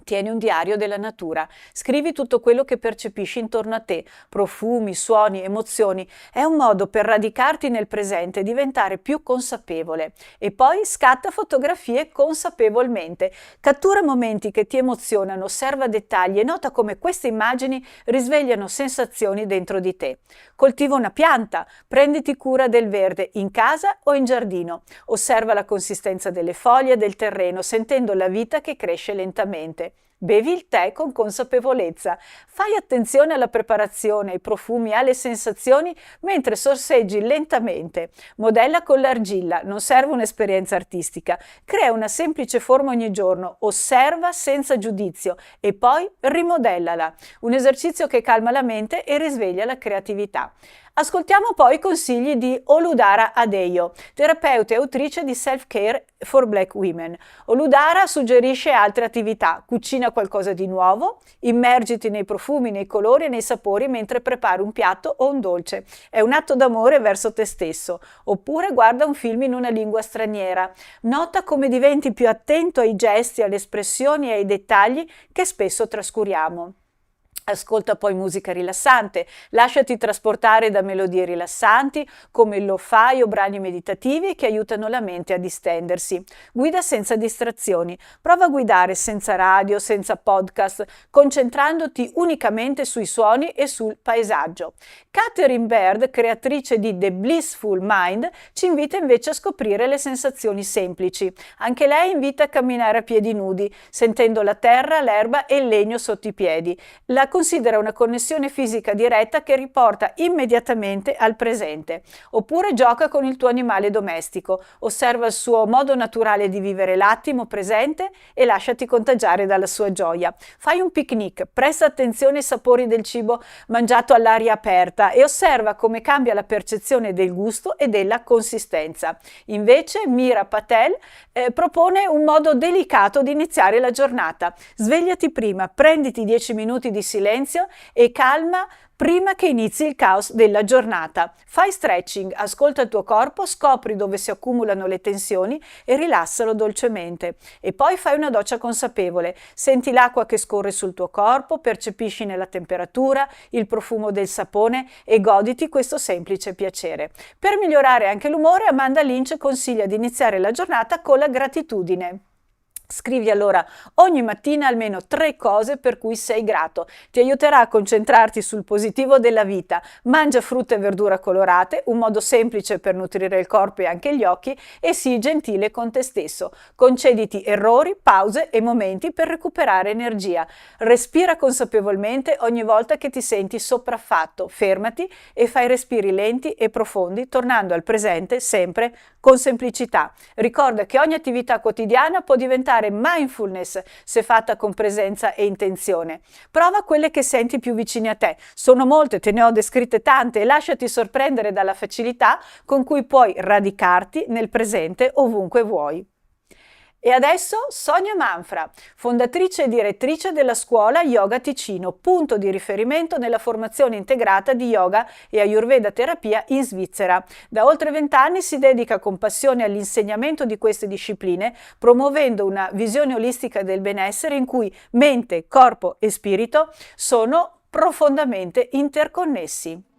Tieni un diario della natura, scrivi tutto quello che percepisci intorno a te, profumi, suoni, emozioni. È un modo per radicarti nel presente e diventare più consapevole. E poi scatta fotografie consapevolmente. Cattura momenti che ti emozionano, osserva dettagli e nota come queste immagini risvegliano sensazioni dentro di te. Coltiva una pianta, prenditi cura del verde in casa o in giardino. Osserva la consistenza delle foglie e del terreno, sentendo la vita che cresce lentamente. Bevi il tè con consapevolezza. Fai attenzione alla preparazione, ai profumi, alle sensazioni mentre sorseggi lentamente. Modella con l'argilla, non serve un'esperienza artistica. Crea una semplice forma ogni giorno, osserva senza giudizio e poi rimodellala. Un esercizio che calma la mente e risveglia la creatività. Ascoltiamo poi i consigli di Oludara Adeyo, terapeuta e autrice di Self-Care for Black Women. Oludara suggerisce altre attività: cucina qualcosa di nuovo, immergiti nei profumi, nei colori e nei sapori mentre prepari un piatto o un dolce. È un atto d'amore verso te stesso. Oppure guarda un film in una lingua straniera. Nota come diventi più attento ai gesti, alle espressioni e ai dettagli che spesso trascuriamo. Ascolta poi musica rilassante, lasciati trasportare da melodie rilassanti come il lo-fi o brani meditativi che aiutano la mente a distendersi. Guida senza distrazioni. Prova a guidare senza radio, senza podcast, concentrandoti unicamente sui suoni e sul paesaggio. Catherine Baird, creatrice di The Blissful Mind, ci invita invece a scoprire le sensazioni semplici. Anche lei invita a camminare a piedi nudi, sentendo la terra, l'erba e il legno sotto i piedi. La considera una connessione fisica diretta che riporta immediatamente al presente. Oppure gioca con il tuo animale domestico, osserva il suo modo naturale di vivere l'attimo presente e lasciati contagiare dalla sua gioia. Fai un picnic, presta attenzione ai sapori del cibo mangiato all'aria aperta e osserva come cambia la percezione del gusto e della consistenza. Invece Mira Patel propone un modo delicato di iniziare la giornata. Svegliati prima, prenditi 10 minuti di silenzio e calma prima che inizi il caos della giornata. Fai stretching, ascolta il tuo corpo, scopri dove si accumulano le tensioni e rilassalo dolcemente. E poi fai una doccia consapevole. Senti l'acqua che scorre sul tuo corpo, percepiscine la temperatura, il profumo del sapone e goditi questo semplice piacere. Per migliorare anche l'umore, Amanda Lynch consiglia di iniziare la giornata con la gratitudine. Scrivi allora ogni mattina almeno 3 cose per cui sei grato. Ti aiuterà a concentrarti sul positivo della vita. Mangia frutta e verdura colorate, un modo semplice per nutrire il corpo e anche gli occhi, e sii gentile con te stesso. Concediti errori, pause e momenti per recuperare energia. Respira consapevolmente ogni volta che ti senti sopraffatto. Fermati e fai respiri lenti e profondi, tornando al presente sempre con semplicità. Ricorda che ogni attività quotidiana può diventare mindfulness se fatta con presenza e intenzione. Prova quelle che senti più vicine a te. Sono molte, te ne ho descritte tante, e lasciati sorprendere dalla facilità con cui puoi radicarti nel presente ovunque vuoi. E adesso Sonia Manfra, fondatrice e direttrice della scuola Yoga Ticino, punto di riferimento nella formazione integrata di yoga e Ayurveda terapia in Svizzera. Da oltre 20 anni si dedica con passione all'insegnamento di queste discipline, promuovendo una visione olistica del benessere in cui mente, corpo e spirito sono profondamente interconnessi.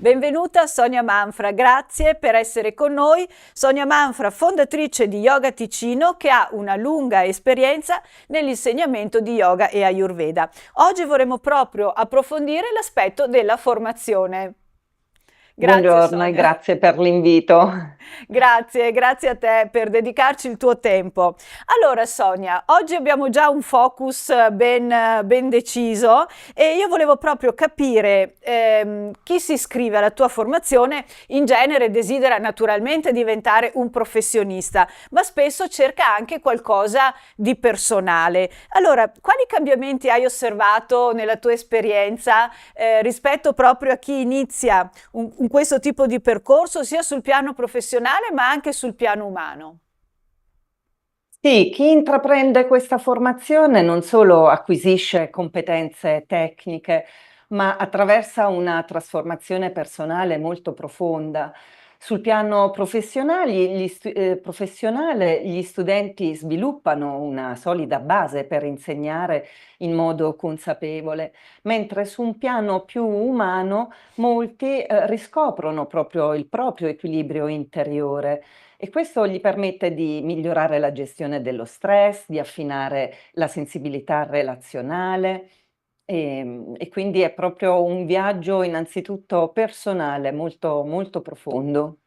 Benvenuta Sonia Manfra, grazie per essere con noi. Sonia Manfra, fondatrice di Yoga Ticino, che ha una lunga esperienza nell'insegnamento di yoga e Ayurveda. Oggi vorremmo proprio approfondire l'aspetto della formazione. Grazie, Buongiorno e Sonia. grazie per l'invito. Grazie a te per dedicarci il tuo tempo. Allora Sonia, oggi abbiamo già un focus ben deciso e io volevo proprio capire chi si iscrive alla tua formazione in genere desidera naturalmente diventare un professionista, ma spesso cerca anche qualcosa di personale. Allora, quali cambiamenti hai osservato nella tua esperienza rispetto proprio a chi inizia questo tipo di percorso sia sul piano professionale ma anche sul piano umano? Sì, chi intraprende questa formazione non solo acquisisce competenze tecniche, ma attraversa una trasformazione personale molto profonda. Sul piano professionale, gli studenti sviluppano una solida base per insegnare in modo consapevole, mentre su un piano più umano molti riscoprono proprio il proprio equilibrio interiore. E questo gli permette di migliorare la gestione dello stress, di affinare la sensibilità relazionale e quindi è proprio un viaggio innanzitutto personale molto, molto profondo.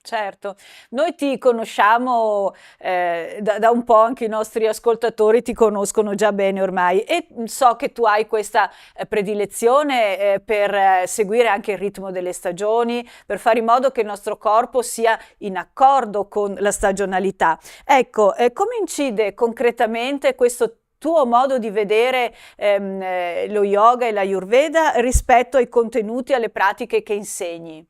Certo, noi ti conosciamo da un po', anche i nostri ascoltatori ti conoscono già bene ormai e so che tu hai questa predilezione per seguire anche il ritmo delle stagioni, per fare in modo che il nostro corpo sia in accordo con la stagionalità. Ecco, come incide concretamente questo tuo modo di vedere lo yoga e l'Ayurveda rispetto ai contenuti, alle pratiche che insegni?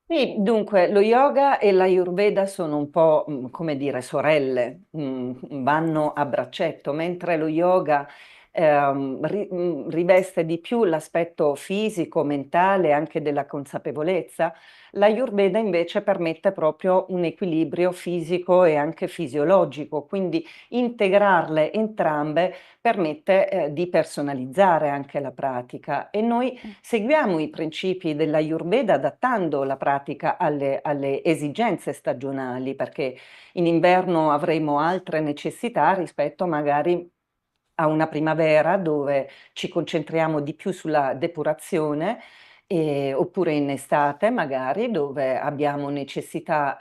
Sì, dunque lo yoga e l'Ayurveda sono un po', come dire, sorelle, vanno a braccetto, mentre lo yoga riveste di più l'aspetto fisico, mentale, anche della consapevolezza. L'Ayurveda invece permette proprio un equilibrio fisico e anche fisiologico, quindi integrarle entrambe permette di personalizzare anche la pratica, e noi seguiamo i principi dell'Ayurveda adattando la pratica alle esigenze stagionali, perché in inverno avremo altre necessità rispetto magari a una primavera dove ci concentriamo di più sulla depurazione, oppure in estate magari dove abbiamo necessità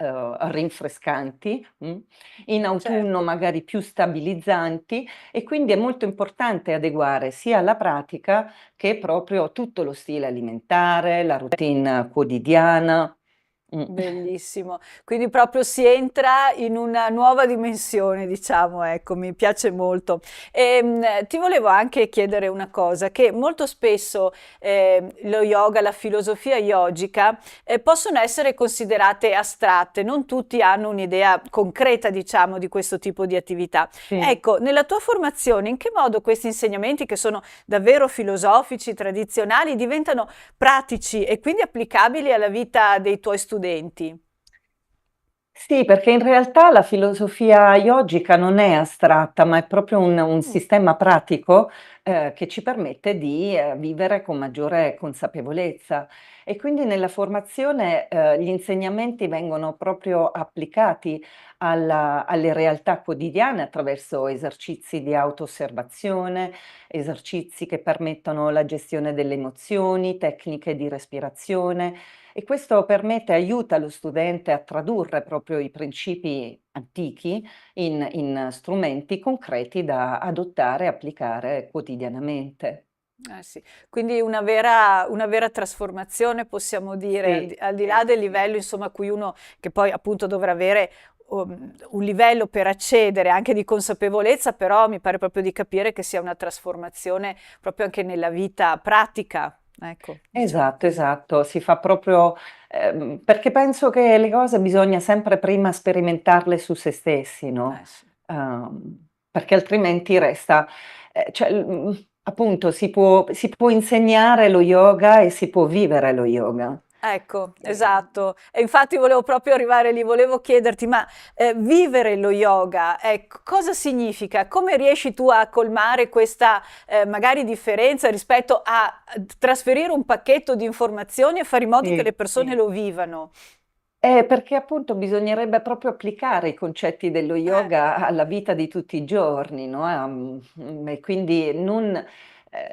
rinfrescanti, in autunno Certo. magari più stabilizzanti, e quindi è molto importante adeguare sia la pratica che proprio tutto lo stile alimentare, la routine quotidiana. Bellissimo. Quindi proprio si entra in una nuova dimensione, diciamo, ecco, mi piace molto. Ti volevo anche chiedere una cosa, che molto spesso lo yoga, la filosofia yogica possono essere considerate astratte, non tutti hanno un'idea concreta, diciamo, di questo tipo di attività. Sì. Ecco, nella tua formazione, in che modo questi insegnamenti, che sono davvero filosofici, tradizionali, diventano pratici e quindi applicabili alla vita dei tuoi studenti? Sì, perché in realtà la filosofia yogica non è astratta, ma è proprio un Mm. sistema pratico che ci permette di vivere con maggiore consapevolezza. E quindi nella formazione gli insegnamenti vengono proprio applicati alle realtà quotidiane attraverso esercizi di auto-osservazione, esercizi che permettono la gestione delle emozioni, tecniche di respirazione. E questo permette, aiuta lo studente a tradurre proprio i principi antichi in strumenti concreti da adottare e applicare quotidianamente. Sì. Quindi una vera trasformazione, possiamo dire, Sì, al di là sì, del sì. livello, insomma, a cui uno, che poi appunto dovrà avere un livello per accedere anche di consapevolezza, però mi pare proprio di capire che sia una trasformazione proprio anche nella vita pratica, ecco, diciamo Esatto, così. esatto, si fa proprio perché penso che le cose bisogna sempre prima sperimentarle su se stessi, no? Sì. Perché altrimenti resta, cioè, appunto, si può insegnare lo yoga e si può vivere lo yoga. Ecco, Eh, esatto. E infatti volevo proprio arrivare lì, volevo chiederti, ma vivere lo yoga, cosa significa? Come riesci tu a colmare questa magari differenza rispetto a trasferire un pacchetto di informazioni e fare in modo che le sì, persone sì. lo vivano? Perché appunto bisognerebbe proprio applicare i concetti dello yoga alla vita di tutti i giorni, no? E quindi non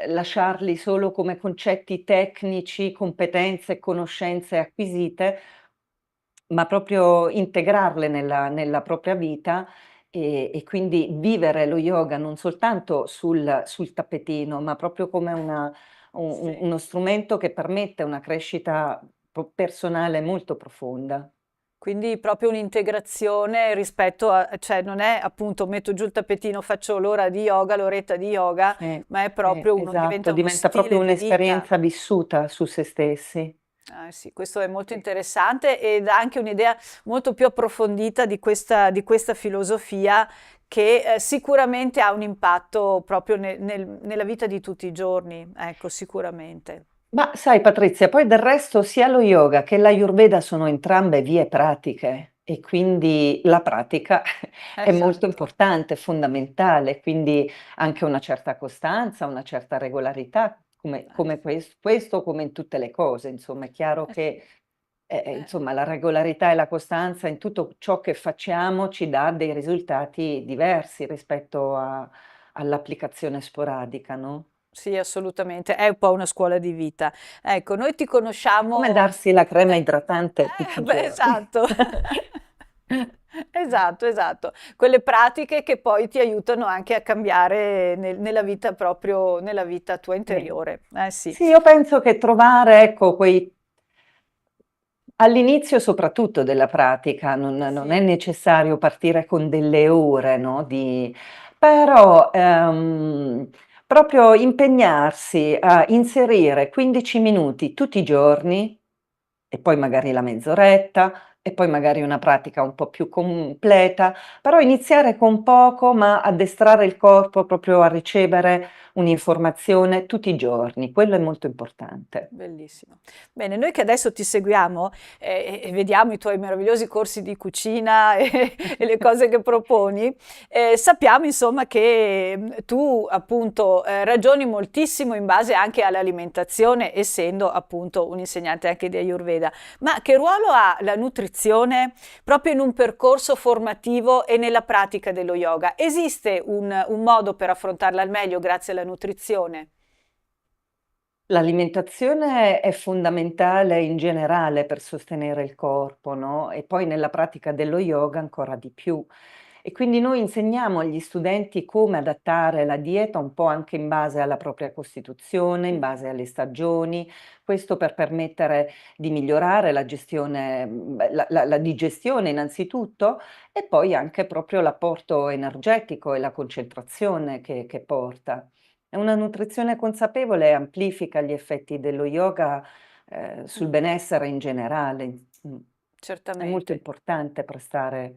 lasciarli solo come concetti tecnici, competenze, conoscenze acquisite, ma proprio integrarle nella propria vita, e quindi vivere lo yoga non soltanto sul tappetino, ma proprio come Sì. uno strumento che permette una crescita personale molto profonda. Quindi proprio un'integrazione rispetto a, cioè non è appunto metto giù il tappetino, faccio l'ora di yoga, l'oretta di yoga, Sì, ma è sì, proprio esatto, diventa uno diventa proprio stile di vita. un'esperienza vissuta su se stessi. Sì, questo è molto Sì. interessante ed dà anche un'idea molto più approfondita di questa filosofia che sicuramente ha un impatto proprio nella vita di tutti i giorni, ecco, sicuramente. Ma sai Patrizia, poi del resto sia lo yoga che l'Ayurveda sono entrambe vie pratiche, e quindi la pratica è molto Esatto. importante, fondamentale, quindi anche una certa costanza, una certa regolarità, come Sì. questo, come in tutte le cose, insomma, è chiaro Sì. che Eh, insomma, la regolarità e la costanza in tutto ciò che facciamo ci dà dei risultati diversi rispetto all'applicazione sporadica, no? sì, assolutamente, è un po' una scuola di vita. Ecco, noi ti Come conosciamo. darsi la crema idratante tutti i Beh, giorni. esatto. Esatto, esatto. Quelle pratiche che poi ti aiutano anche a cambiare nella vita proprio, nella vita tua Sì. interiore. Sì. Sì, io penso che trovare, ecco, all'inizio soprattutto della pratica, non è Sì. necessario partire con delle ore, no, però proprio impegnarsi a inserire 15 minuti tutti i giorni, e poi magari la mezz'oretta, e poi magari una pratica un po' più completa, però iniziare con poco, ma addestrare il corpo proprio a ricevere un'informazione tutti i giorni, quello è molto importante. Bellissimo. Bene, noi che adesso ti seguiamo e vediamo i tuoi meravigliosi corsi di cucina e le cose che proponi, sappiamo insomma che tu appunto ragioni moltissimo in base anche all'alimentazione, essendo appunto un insegnante anche di Ayurveda. Ma che ruolo ha la nutrizione proprio in un percorso formativo e nella pratica dello yoga? Esiste un modo per affrontarla al meglio grazie alla nutrizione? L'alimentazione è fondamentale in generale per sostenere il corpo, no? E poi nella pratica dello yoga ancora di più. E quindi noi insegniamo agli studenti come adattare la dieta un po' anche in base alla propria costituzione, in base alle stagioni, questo per permettere di migliorare la gestione, la digestione innanzitutto, e poi anche proprio l'apporto energetico e la concentrazione che porta. E una nutrizione consapevole amplifica gli effetti dello yoga, sul benessere in generale. È molto Certamente. importante prestare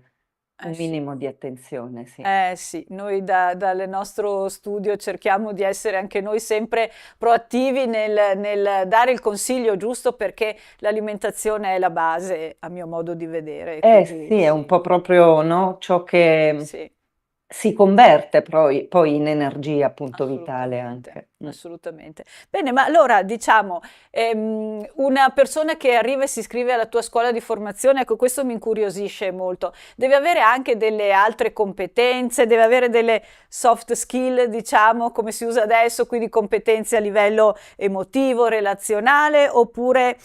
un Sì. minimo di attenzione, sì. Sì, noi dal nostro studio cerchiamo di essere anche noi sempre proattivi nel dare il consiglio giusto perché l'alimentazione è la base, a mio modo di vedere. Quindi Sì, è un sì, po' proprio, no, ciò che sì. si converte poi in energia appunto vitale Assolutamente, anche. assolutamente. Bene, ma allora diciamo, una persona che arriva e si iscrive alla tua scuola di formazione, ecco, questo mi incuriosisce molto, deve avere anche delle altre competenze, deve avere delle soft skill, diciamo, come si usa adesso, quindi competenze a livello emotivo, relazionale, oppure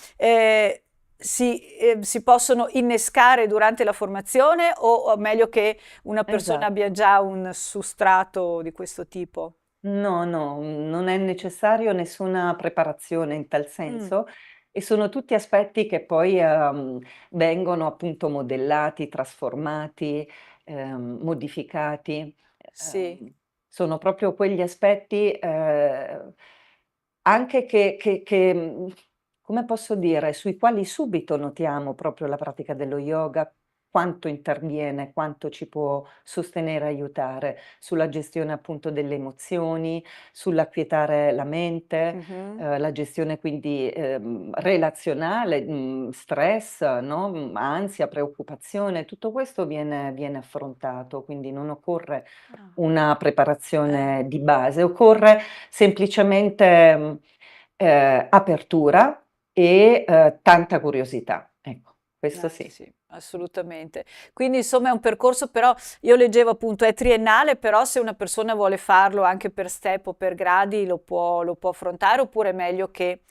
si possono innescare durante la formazione o meglio che una persona Esatto. abbia già un sustrato di questo tipo? No, no, non è necessario nessuna preparazione in tal Mm, senso e sono tutti aspetti che poi, vengono appunto modellati, trasformati, modificati. sì, Sono proprio quegli aspetti, anche come posso dire, sui quali subito notiamo proprio la pratica dello yoga, quanto interviene, quanto ci può sostenere e aiutare sulla gestione appunto delle emozioni, sull'acquietare la mente, mhm, la gestione quindi, relazionale, stress, no, ansia, preoccupazione, tutto questo viene affrontato, quindi non occorre ah, una eh, preparazione di base, occorre semplicemente, apertura e, tanta curiosità. Ecco, questo sì. sì, assolutamente. Quindi insomma è un percorso però, io leggevo appunto, è triennale, però se una persona vuole farlo anche per step o per gradi lo può affrontare oppure è meglio che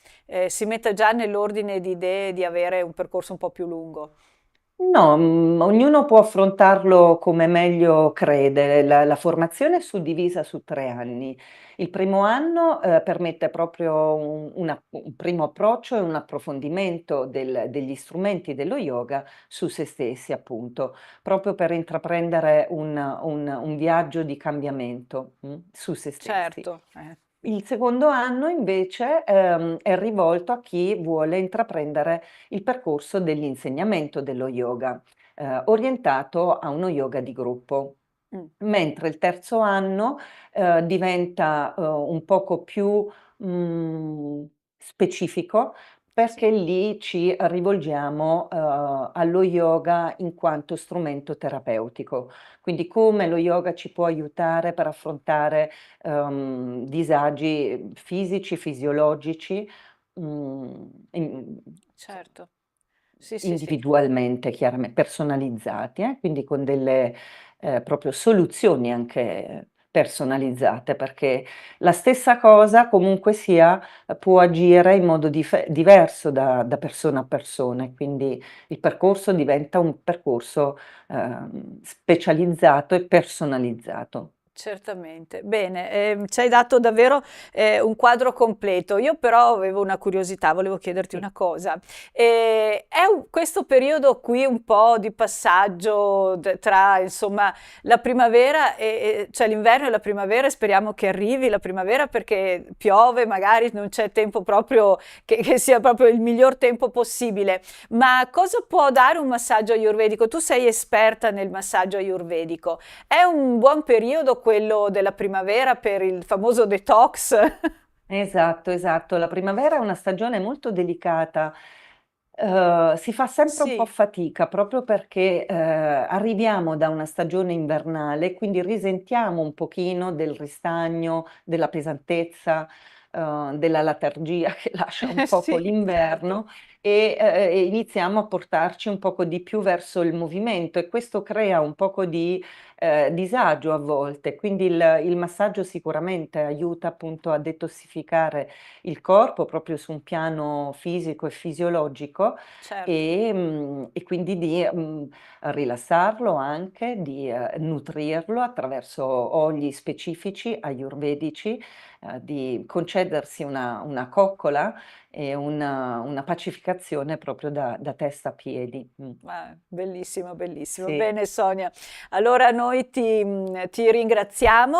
si metta già nell'ordine di idee di avere un percorso un po' più lungo. No, ognuno può affrontarlo come meglio crede. La formazione è suddivisa su 3 anni. Il primo anno, permette proprio un primo approccio e un approfondimento degli strumenti dello yoga su se stessi appunto, proprio per intraprendere un viaggio di cambiamento, su se stessi. Certo, Il secondo anno invece, è rivolto a chi vuole intraprendere il percorso dell'insegnamento dello yoga, orientato a uno yoga di gruppo. mm, Mentre il terzo anno, diventa, un poco più, specifico, sì, perché lì ci rivolgiamo, allo yoga in quanto strumento terapeutico. Quindi come lo yoga ci può aiutare per affrontare, disagi fisici, fisiologici, in certo. Sì, sì, sì. individualmente personalizzati, quindi con delle, proprio soluzioni anche personalizzate, perché la stessa cosa comunque sia, può agire in modo diverso da persona a persona e quindi il percorso diventa un percorso, specializzato e personalizzato. Certamente. Bene, ci hai dato davvero un quadro completo. Io però avevo una curiosità, volevo chiederti Sì. una cosa. Questo periodo qui un po' di passaggio tra, insomma, la primavera cioè l'inverno e la primavera, e speriamo che arrivi la primavera perché piove, magari non c'è tempo proprio che sia proprio il miglior tempo possibile. Ma cosa può dare un massaggio ayurvedico? Tu sei esperta nel massaggio ayurvedico. È un buon periodo quello della primavera per il famoso detox? Esatto, esatto. La primavera è una stagione molto delicata. Si fa sempre un po' Sì, fatica proprio perché arriviamo da una stagione invernale, quindi risentiamo un pochino del ristagno, della pesantezza, della letargia che lascia un poco sì, certo. l'inverno e iniziamo a portarci un poco di più verso il movimento e questo crea un poco di disagio a volte. Quindi il massaggio sicuramente aiuta appunto a detossificare il corpo proprio su un piano fisico e fisiologico Certo. e quindi di rilassarlo anche, di nutrirlo attraverso oli specifici ayurvedici, di concedersi una coccola e una pacificazione proprio da testa a piedi. Bellissimo, bellissimo. Sì, Bene Sonia, allora noi ti ringraziamo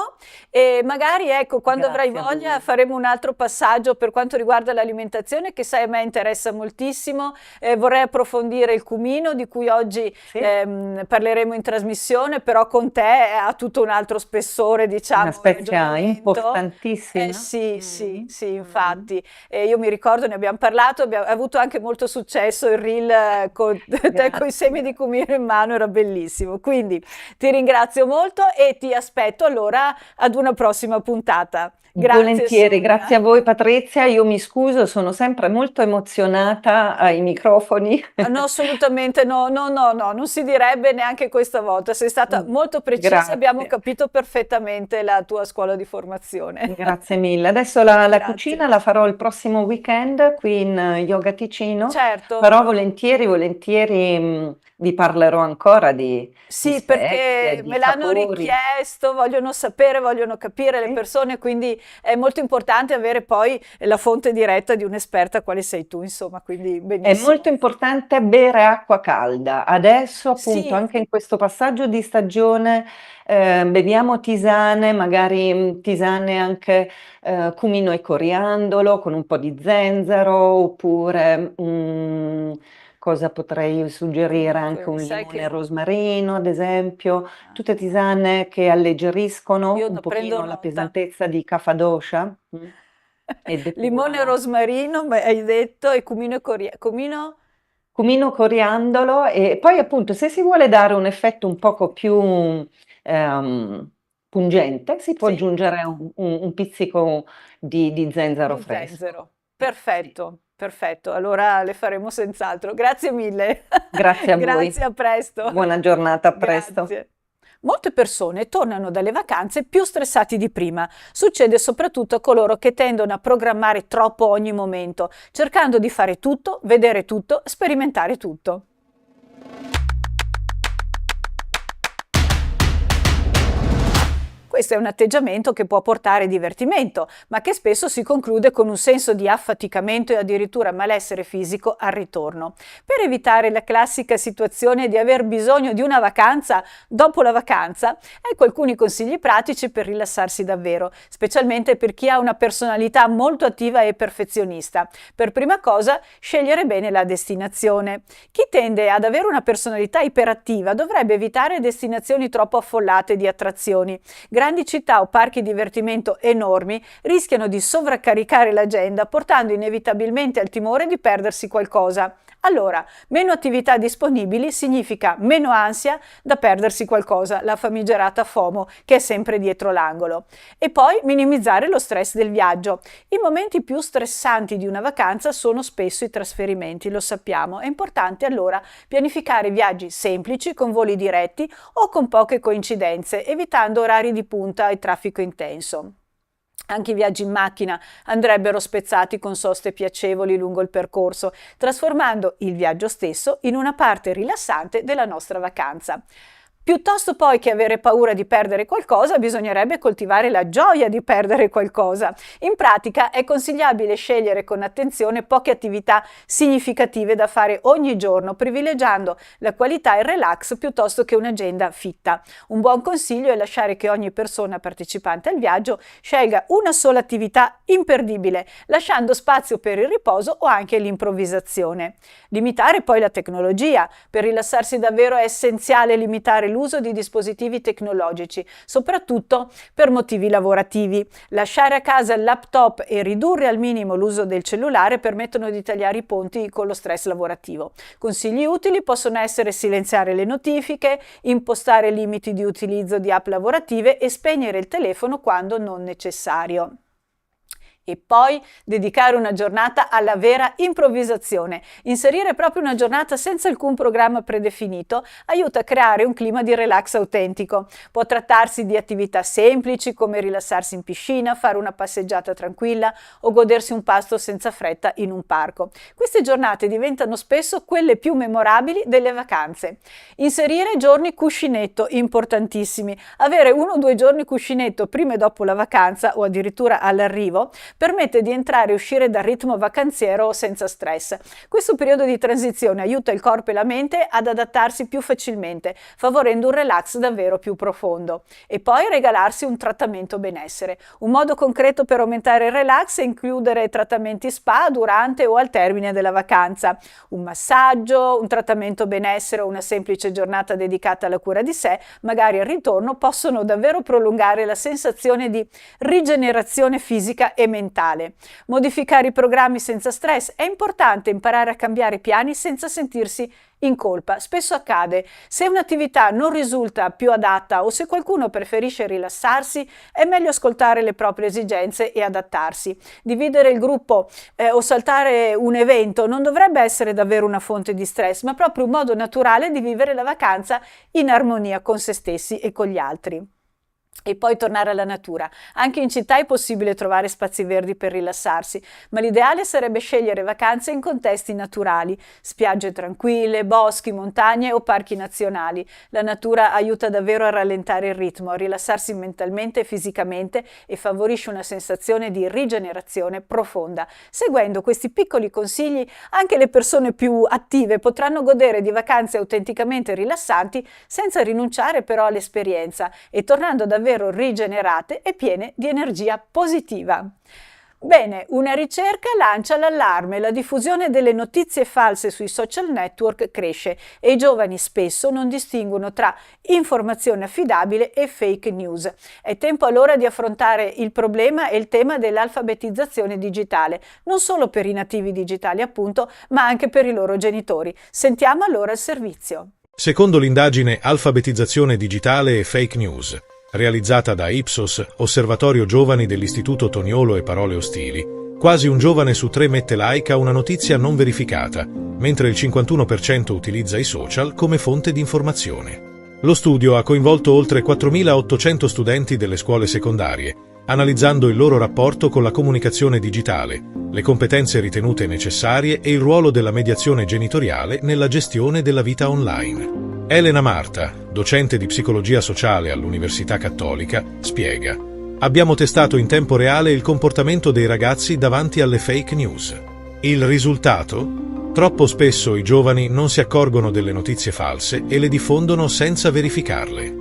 e magari ecco, quando avrai grazie a voglia voi. faremo un altro passaggio per quanto riguarda l'alimentazione che sai a me interessa moltissimo. Vorrei approfondire il cumino di cui oggi Sì, parleremo in trasmissione, però con te ha tutto un altro spessore, una diciamo, spezia ragionamento. Eh importantissima. sì, sì, Mm, sì, mm. infatti. Io mi ricordo, ne abbiamo parlato, abbiamo avuto anche molto successo il reel con te con i semi Grazie. di cumino in mano, era bellissimo. Quindi ti ringrazio molto e ti aspetto allora ad una prossima puntata. Grazie Volentieri, Sonia. grazie a voi Patrizia. Io mi scuso, sono sempre molto emozionata ai microfoni. Ah, no, assolutamente no, no, no, no, non si direbbe neanche questa volta. Sei stata molto precisa, abbiamo Grazie, capito perfettamente la tua scuola di formazione. grazie mille. Adesso la Grazie. cucina la farò il prossimo weekend qui in Yoga Ticino, Certo. però volentieri, volentieri vi parlerò ancora di Sì, perché spezie, di me l'hanno sapori. richiesto, vogliono sapere, vogliono capire le Sì? persone, quindi è molto importante avere poi la fonte diretta di un'esperta quale sei tu, insomma, quindi È molto benissimo. importante bere acqua calda. Adesso, appunto, Sì, anche in questo passaggio di stagione, beviamo tisane, magari tisane anche cumino e coriandolo con un po' di zenzero, oppure cosa potrei suggerire? Anche comunque, un sai limone e che rosmarino, ad esempio, tutte tisane che alleggeriscono io un prendo pochino la nota. pesantezza di Kapha dosha e Limone e depurano. rosmarino, ma hai detto, e cumino e cumino? Cumino coriandolo e poi appunto se si vuole dare un effetto un poco più ehm, pungente si può Sì, aggiungere un pizzico di zenzero di fresco. zenzero. Sì, sì. Perfetto, perfetto. Allora le faremo senz'altro. Grazie mille. Grazie a voi. Grazie, a presto. Buona giornata, a presto. Grazie. Molte persone tornano dalle vacanze più stressati di prima. Succede soprattutto a coloro che tendono a programmare troppo ogni momento, cercando di fare tutto, vedere tutto, sperimentare tutto. Questo è un atteggiamento che può portare divertimento, ma che spesso si conclude con un senso di affaticamento e addirittura malessere fisico al ritorno. Per evitare la classica situazione di aver bisogno di una vacanza dopo la vacanza, ecco alcuni consigli pratici per rilassarsi davvero, specialmente per chi ha una personalità molto attiva e perfezionista. Per prima cosa, scegliere bene la destinazione. Chi tende ad avere una personalità iperattiva dovrebbe evitare destinazioni troppo affollate di attrazioni. Grandi città o parchi divertimento enormi rischiano di sovraccaricare l'agenda, portando inevitabilmente al timore di perdersi qualcosa. Allora, meno attività disponibili significa meno ansia da perdersi qualcosa, la famigerata FOMO che è sempre dietro l'angolo. E poi minimizzare lo stress del viaggio. I momenti più stressanti di una vacanza sono spesso i trasferimenti, lo sappiamo. È importante allora pianificare viaggi semplici con voli diretti o con poche coincidenze, evitando orari di punta e traffico intenso. Anche i viaggi in macchina andrebbero spezzati con soste piacevoli lungo il percorso, trasformando il viaggio stesso in una parte rilassante della nostra vacanza. Piuttosto poi che avere paura di perdere qualcosa, bisognerebbe coltivare la gioia di perdere qualcosa. In pratica è consigliabile scegliere con attenzione poche attività significative da fare ogni giorno, privilegiando la qualità e il relax piuttosto che un'agenda fitta. Un buon consiglio è lasciare che ogni persona partecipante al viaggio scelga una sola attività imperdibile, lasciando spazio per il riposo o anche l'improvvisazione. Limitare poi la tecnologia. Per rilassarsi davvero è essenziale limitare l'uso di dispositivi tecnologici, soprattutto per motivi lavorativi. Lasciare a casa il laptop e ridurre al minimo l'uso del cellulare permettono di tagliare i ponti con lo stress lavorativo. Consigli utili possono essere silenziare le notifiche, impostare limiti di utilizzo di app lavorative e spegnere il telefono quando non necessario. E poi dedicare una giornata alla vera improvvisazione. Inserire proprio una giornata senza alcun programma predefinito aiuta a creare un clima di relax autentico. Può trattarsi di attività semplici come rilassarsi in piscina, fare una passeggiata tranquilla o godersi un pasto senza fretta in un parco. Queste giornate diventano spesso quelle più memorabili delle vacanze. Inserire giorni cuscinetto, importantissimi. Avere 1 o 2 giorni cuscinetto prima e dopo la vacanza o addirittura all'arrivo permette di entrare e uscire dal ritmo vacanziero senza stress. Questo periodo di transizione aiuta il corpo e la mente ad adattarsi più facilmente, favorendo un relax davvero più profondo. E poi regalarsi un trattamento benessere. Un modo concreto per aumentare il relax è includere trattamenti spa durante o al termine della vacanza. Un massaggio, un trattamento benessere o una semplice giornata dedicata alla cura di sé, magari al ritorno, possono davvero prolungare la sensazione di rigenerazione fisica e mentale. Modificare i programmi senza stress. È importante imparare a cambiare piani senza sentirsi in colpa. Spesso accade, se un'attività non risulta più adatta o se qualcuno preferisce rilassarsi, è meglio ascoltare le proprie esigenze e adattarsi. Dividere il gruppo o saltare un evento non dovrebbe essere davvero una fonte di stress, ma proprio un modo naturale di vivere la vacanza in armonia con se stessi e con gli altri. E poi tornare alla natura. Anche in città è possibile trovare spazi verdi per rilassarsi, ma l'ideale sarebbe scegliere vacanze in contesti naturali, spiagge tranquille, boschi, montagne o parchi nazionali. La natura aiuta davvero a rallentare il ritmo, a rilassarsi mentalmente e fisicamente e favorisce una sensazione di rigenerazione profonda. Seguendo questi piccoli consigli, anche le persone più attive potranno godere di vacanze autenticamente rilassanti senza rinunciare però all'esperienza e tornando davvero rigenerate e piene di energia positiva. Bene, una ricerca lancia l'allarme: la diffusione delle notizie false sui social network cresce e i giovani spesso non distinguono tra informazione affidabile e fake news. È tempo allora di affrontare il problema e il tema dell'alfabetizzazione digitale, non solo per i nativi digitali appunto, ma anche per i loro genitori. Sentiamo allora il servizio. Secondo l'indagine Alfabetizzazione digitale e fake news, realizzata da Ipsos, Osservatorio Giovani dell'Istituto Toniolo e Parole Ostili, quasi un giovane su 3 mette like a una notizia non verificata, mentre il 51% utilizza i social come fonte di informazione. Lo studio ha coinvolto oltre 4.800 studenti delle scuole secondarie, analizzando il loro rapporto con la comunicazione digitale, le competenze ritenute necessarie e il ruolo della mediazione genitoriale nella gestione della vita online. Elena Marta, docente di psicologia sociale all'Università Cattolica, spiega: abbiamo testato in tempo reale il comportamento dei ragazzi davanti alle fake news. Il risultato? Troppo spesso i giovani non si accorgono delle notizie false e le diffondono senza verificarle.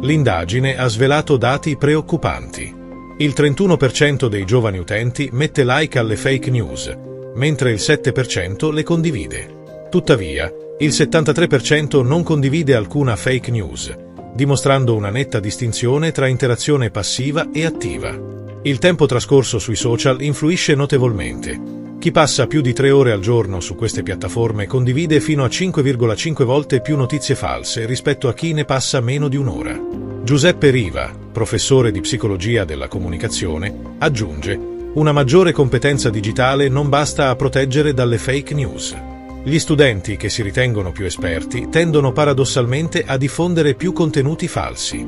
L'indagine ha svelato dati preoccupanti. Il 31% dei giovani utenti mette like alle fake news, mentre il 7% le condivide. Tuttavia, il 73% non condivide alcuna fake news, dimostrando una netta distinzione tra interazione passiva e attiva. Il tempo trascorso sui social influisce notevolmente. Chi passa più di 3 ore al giorno su queste piattaforme condivide fino a 5,5 volte più notizie false rispetto a chi ne passa meno di un'ora. Giuseppe Riva, professore di psicologia della comunicazione, aggiunge: una maggiore competenza digitale non basta a proteggere dalle fake news. Gli studenti che si ritengono più esperti tendono paradossalmente a diffondere più contenuti falsi.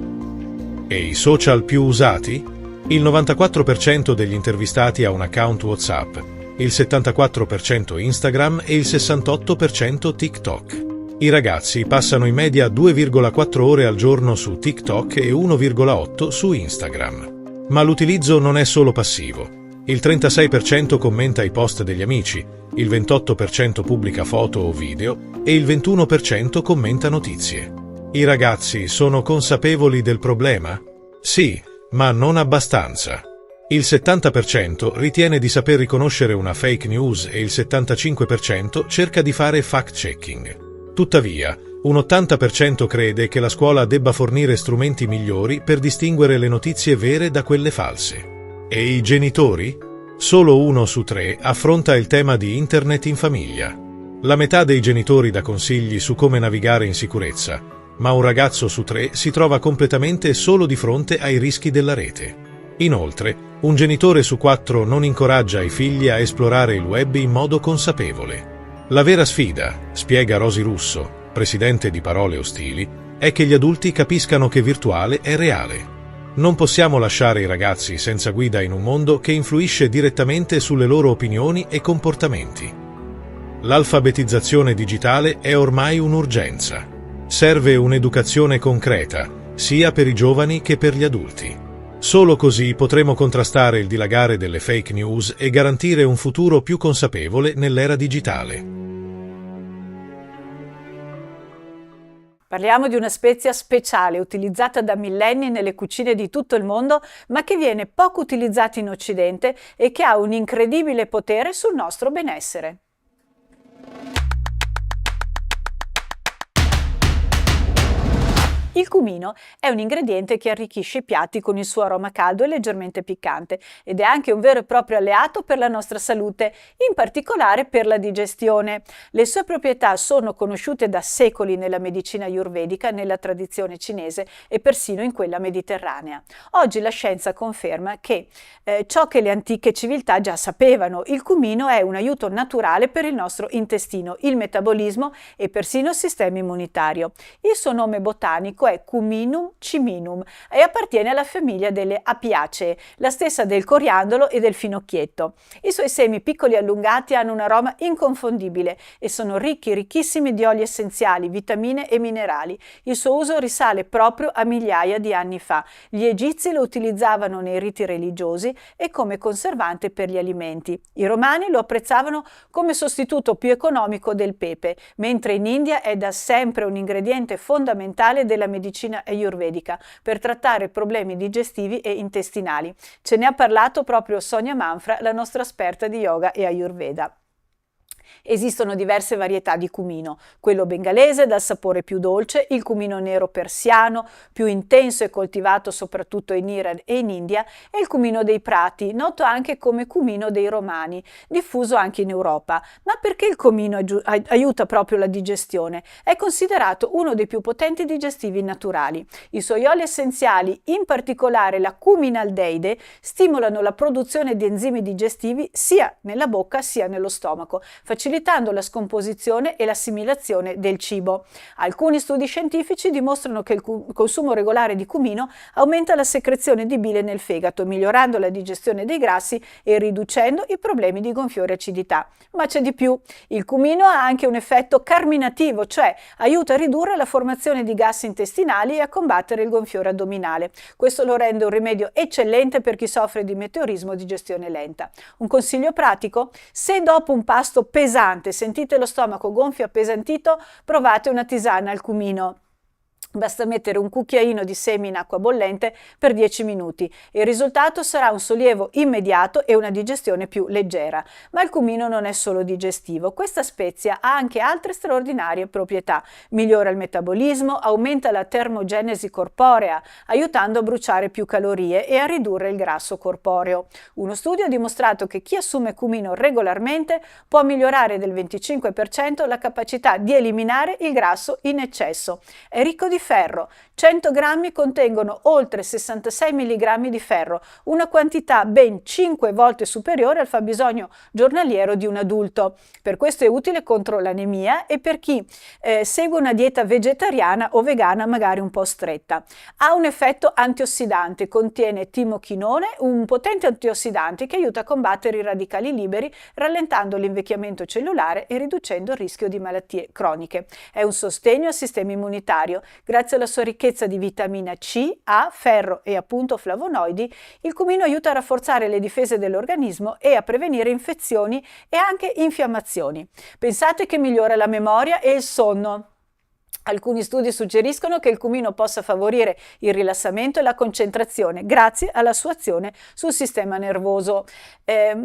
E i social più usati? Il 94% degli intervistati ha un account WhatsApp, il 74% Instagram e il 68% TikTok. I ragazzi passano in media 2,4 ore al giorno su TikTok e 1,8 su Instagram. Ma l'utilizzo non è solo passivo. Il 36% commenta i post degli amici, il 28% pubblica foto o video e il 21% commenta notizie. I ragazzi sono consapevoli del problema? Sì, ma non abbastanza. Il 70% ritiene di saper riconoscere una fake news e il 75% cerca di fare fact-checking. Tuttavia, un 80% crede che la scuola debba fornire strumenti migliori per distinguere le notizie vere da quelle false. E i genitori? Solo 1 su 3 affronta il tema di Internet in famiglia. La metà dei genitori dà consigli su come navigare in sicurezza, ma un ragazzo su 3 si trova completamente solo di fronte ai rischi della rete. Inoltre, un genitore su 4 non incoraggia i figli a esplorare il web in modo consapevole. La vera sfida, spiega Rosy Russo, presidente di Parole Ostili, è che gli adulti capiscano che virtuale è reale. Non possiamo lasciare i ragazzi senza guida in un mondo che influisce direttamente sulle loro opinioni e comportamenti. L'alfabetizzazione digitale è ormai un'urgenza. Serve un'educazione concreta, sia per i giovani che per gli adulti. Solo così potremo contrastare il dilagare delle fake news e garantire un futuro più consapevole nell'era digitale. Parliamo di una spezia speciale utilizzata da millenni nelle cucine di tutto il mondo, ma che viene poco utilizzata in Occidente e che ha un incredibile potere sul nostro benessere. Il cumino è un ingrediente che arricchisce i piatti con il suo aroma caldo e leggermente piccante ed è anche un vero e proprio alleato per la nostra salute, in particolare per la digestione. Le sue proprietà sono conosciute da secoli nella medicina ayurvedica, nella tradizione cinese e persino in quella mediterranea. Oggi la scienza conferma che ciò che le antiche civiltà già sapevano: il cumino è un aiuto naturale per il nostro intestino, il metabolismo e persino il sistema immunitario. Il suo nome botanico è Cuminum ciminum e appartiene alla famiglia delle Apiacee, la stessa del coriandolo e del finocchietto. I suoi semi piccoli e allungati hanno un aroma inconfondibile e sono ricchissimi di oli essenziali, vitamine e minerali. Il suo uso risale proprio a migliaia di anni fa. Gli egizi lo utilizzavano nei riti religiosi e come conservante per gli alimenti. I romani lo apprezzavano come sostituto più economico del pepe, mentre in India è da sempre un ingrediente fondamentale della medicina ayurvedica per trattare problemi digestivi e intestinali. Ce ne ha parlato proprio Sonia Manfra, la nostra esperta di yoga e ayurveda. Esistono diverse varietà di cumino, quello bengalese dal sapore più dolce, il cumino nero persiano, più intenso e coltivato soprattutto in Iran e in India, e il cumino dei prati, noto anche come cumino dei romani, diffuso anche in Europa. Ma perché il cumino aiuta proprio la digestione? È considerato uno dei più potenti digestivi naturali. I suoi oli essenziali, in particolare la cuminaldeide, stimolano la produzione di enzimi digestivi sia nella bocca sia nello stomaco, facilitando la scomposizione e l'assimilazione del cibo. Alcuni studi scientifici dimostrano che il consumo regolare di cumino aumenta la secrezione di bile nel fegato, migliorando la digestione dei grassi e riducendo i problemi di gonfiore e acidità. Ma c'è di più. Il cumino ha anche un effetto carminativo, cioè aiuta a ridurre la formazione di gas intestinali e a combattere il gonfiore addominale. Questo lo rende un rimedio eccellente per chi soffre di meteorismo o digestione lenta. Un consiglio pratico? Se dopo un pasto pesante sentite lo stomaco gonfio e appesantito, provate una tisana al cumino. Basta mettere un cucchiaino di semi in acqua bollente per 10 minuti. Il risultato sarà un sollievo immediato e una digestione più leggera. Ma il cumino non è solo digestivo. Questa spezia ha anche altre straordinarie proprietà. Migliora il metabolismo, aumenta la termogenesi corporea, aiutando a bruciare più calorie e a ridurre il grasso corporeo. Uno studio ha dimostrato che chi assume cumino regolarmente può migliorare del 25% la capacità di eliminare il grasso in eccesso. È ricco di ferro. 100 grammi contengono oltre 66 mg di ferro, una quantità ben 5 volte superiore al fabbisogno giornaliero di un adulto. Per questo è utile contro l'anemia e per chi segue una dieta vegetariana o vegana magari un po' stretta. Ha un effetto antiossidante, contiene timochinone, un potente antiossidante che aiuta a combattere i radicali liberi, rallentando l'invecchiamento cellulare e riducendo il rischio di malattie croniche. È un sostegno al sistema immunitario. Grazie alla sua ricchezza di vitamina C, A, ferro e appunto flavonoidi, il cumino aiuta a rafforzare le difese dell'organismo e a prevenire infezioni e anche infiammazioni. Pensate che migliora la memoria e il sonno. Alcuni studi suggeriscono che il cumino possa favorire il rilassamento e la concentrazione grazie alla sua azione sul sistema nervoso.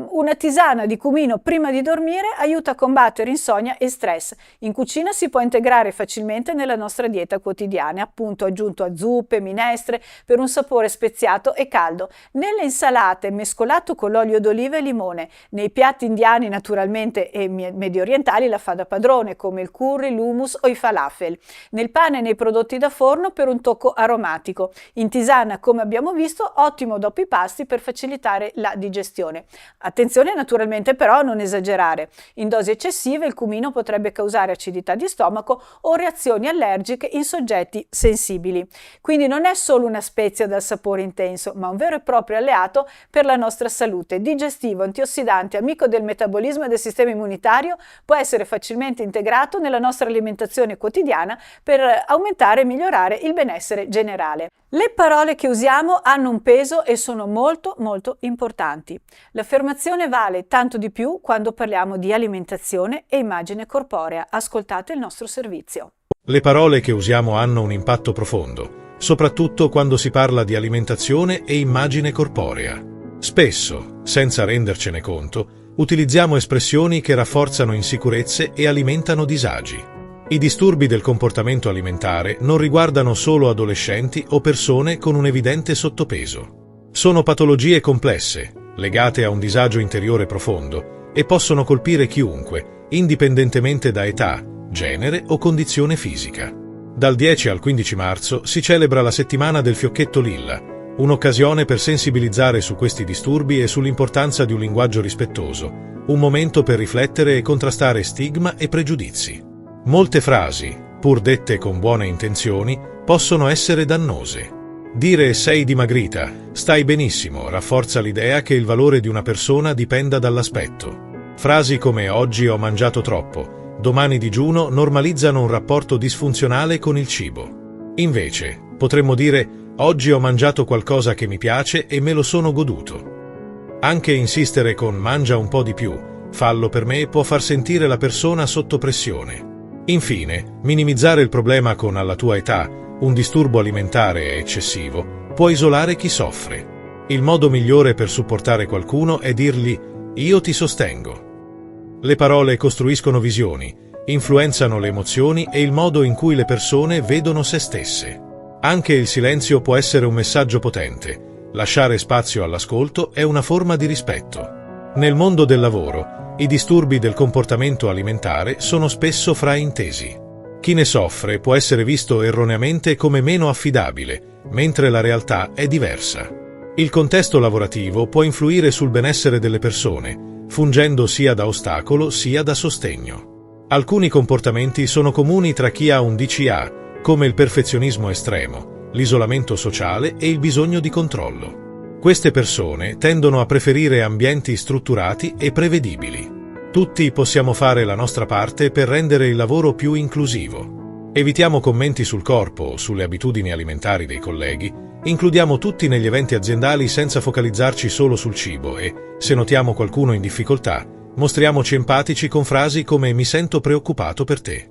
Una tisana di cumino prima di dormire aiuta a combattere insonnia e stress. In cucina si può integrare facilmente nella nostra dieta quotidiana, appunto aggiunto a zuppe, minestre, per un sapore speziato e caldo. Nelle insalate mescolato con l'olio d'oliva e limone. Nei piatti indiani naturalmente e medio orientali la fa da padrone, come il curry, l'hummus o i falafel. Nel pane e nei prodotti da forno per un tocco aromatico. In tisana, come abbiamo visto, ottimo dopo i pasti per facilitare la digestione. Attenzione naturalmente però a non esagerare. In dosi eccessive il cumino potrebbe causare acidità di stomaco o reazioni allergiche in soggetti sensibili. Quindi non è solo una spezia dal sapore intenso, ma un vero e proprio alleato per la nostra salute. Digestivo, antiossidante, amico del metabolismo e del sistema immunitario, può essere facilmente integrato nella nostra alimentazione quotidiana per aumentare e migliorare il benessere generale. Le parole che usiamo hanno un peso e sono molto importanti. L'affermazione vale tanto di più quando parliamo di alimentazione e immagine corporea. Ascoltate il nostro servizio. Le parole che usiamo hanno un impatto profondo, soprattutto quando si parla di alimentazione e immagine corporea. Spesso, senza rendercene conto, utilizziamo espressioni che rafforzano insicurezze e alimentano disagi. I disturbi del comportamento alimentare non riguardano solo adolescenti o persone con un evidente sottopeso. Sono patologie complesse, legate a un disagio interiore profondo, e possono colpire chiunque, indipendentemente da età, genere o condizione fisica. Dal 10 al 15 marzo si celebra la settimana del fiocchetto lilla, un'occasione per sensibilizzare su questi disturbi e sull'importanza di un linguaggio rispettoso, un momento per riflettere e contrastare stigma e pregiudizi. Molte frasi, pur dette con buone intenzioni, possono essere dannose. Dire "sei dimagrita", "stai benissimo" rafforza l'idea che il valore di una persona dipenda dall'aspetto. Frasi come "oggi ho mangiato troppo", "domani digiuno" normalizzano un rapporto disfunzionale con il cibo. Invece, potremmo dire "oggi ho mangiato qualcosa che mi piace e me lo sono goduto". Anche insistere con "mangia un po' di più", "fallo per me" può far sentire la persona sotto pressione. Infine, minimizzare il problema con "alla tua età", un disturbo alimentare eccessivo, può isolare chi soffre. Il modo migliore per supportare qualcuno è dirgli "io ti sostengo". Le parole costruiscono visioni, influenzano le emozioni e il modo in cui le persone vedono se stesse. Anche il silenzio può essere un messaggio potente. Lasciare spazio all'ascolto è una forma di rispetto. Nel mondo del lavoro, i disturbi del comportamento alimentare sono spesso fraintesi. Chi ne soffre può essere visto erroneamente come meno affidabile, mentre la realtà è diversa. Il contesto lavorativo può influire sul benessere delle persone, fungendo sia da ostacolo sia da sostegno. Alcuni comportamenti sono comuni tra chi ha un DCA, come il perfezionismo estremo, l'isolamento sociale e il bisogno di controllo. Queste persone tendono a preferire ambienti strutturati e prevedibili. Tutti possiamo fare la nostra parte per rendere il lavoro più inclusivo. Evitiamo commenti sul corpo o sulle abitudini alimentari dei colleghi, includiamo tutti negli eventi aziendali senza focalizzarci solo sul cibo e, se notiamo qualcuno in difficoltà, mostriamoci empatici con frasi come "mi sento preoccupato per te".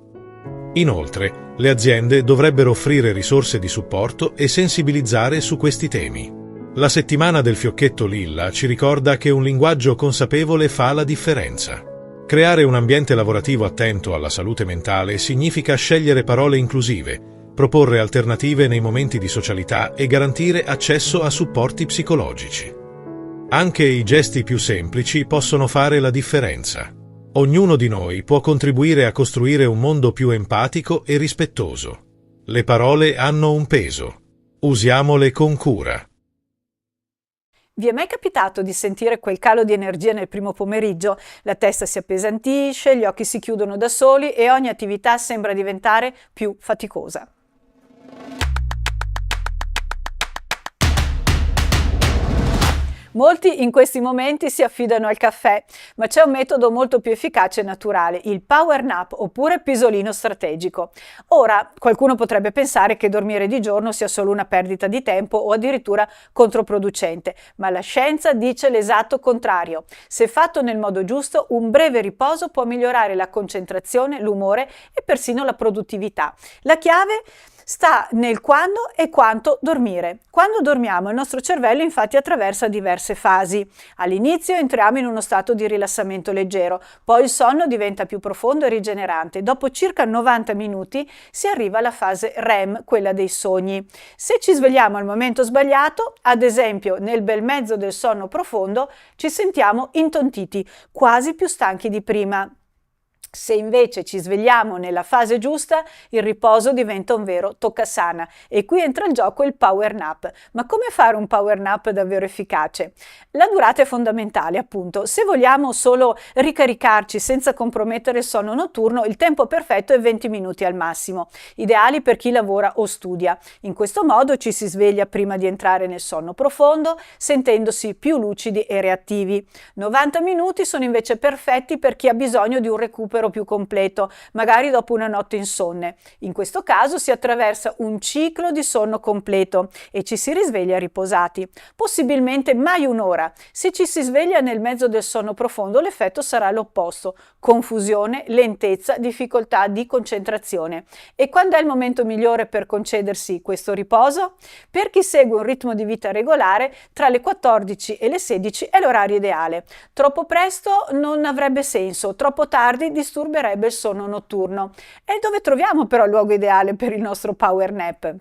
Inoltre, le aziende dovrebbero offrire risorse di supporto e sensibilizzare su questi temi. La settimana del fiocchetto lilla ci ricorda che un linguaggio consapevole fa la differenza. Creare un ambiente lavorativo attento alla salute mentale significa scegliere parole inclusive, proporre alternative nei momenti di socialità e garantire accesso a supporti psicologici. Anche i gesti più semplici possono fare la differenza. Ognuno di noi può contribuire a costruire un mondo più empatico e rispettoso. Le parole hanno un peso. Usiamole con cura. Vi è mai capitato di sentire quel calo di energia nel primo pomeriggio? La testa si appesantisce, gli occhi si chiudono da soli e ogni attività sembra diventare più faticosa. Molti in questi momenti si affidano al caffè, ma c'è un metodo molto più efficace e naturale, il power nap oppure pisolino strategico. Ora, qualcuno potrebbe pensare che dormire di giorno sia solo una perdita di tempo o addirittura controproducente, ma la scienza dice l'esatto contrario. Se fatto nel modo giusto, un breve riposo può migliorare la concentrazione, l'umore e persino la produttività. La chiave sta nel quando e quanto dormire. Quando dormiamo, il nostro cervello infatti attraversa diverse fasi. All'inizio entriamo in uno stato di rilassamento leggero, poi il sonno diventa più profondo e rigenerante. Dopo circa 90 minuti si arriva alla fase REM, quella dei sogni. Se ci svegliamo al momento sbagliato, ad esempio nel bel mezzo del sonno profondo, ci sentiamo intontiti, quasi più stanchi di prima. Se invece ci svegliamo nella fase giusta, il riposo diventa un vero toccasana e qui entra in gioco il power nap. Ma come fare un power nap davvero efficace? La durata è fondamentale, appunto. Se vogliamo solo ricaricarci senza compromettere il sonno notturno, il tempo perfetto è 20 minuti al massimo, ideali per chi lavora o studia. In questo modo ci si sveglia prima di entrare nel sonno profondo, sentendosi più lucidi e reattivi. 90 minuti sono invece perfetti per chi ha bisogno di un recupero più completo, magari dopo una notte insonne. In questo caso si attraversa un ciclo di sonno completo e ci si risveglia riposati. Possibilmente mai un'ora. Se ci si sveglia nel mezzo del sonno profondo, l'effetto sarà l'opposto: confusione, lentezza, difficoltà di concentrazione. E quando è il momento migliore per concedersi questo riposo? Per chi segue un ritmo di vita regolare, tra le 14 e le 16 è l'orario ideale. Troppo presto non avrebbe senso, troppo tardi disturberebbe il sonno notturno. E dove troviamo però il luogo ideale per il nostro power nap?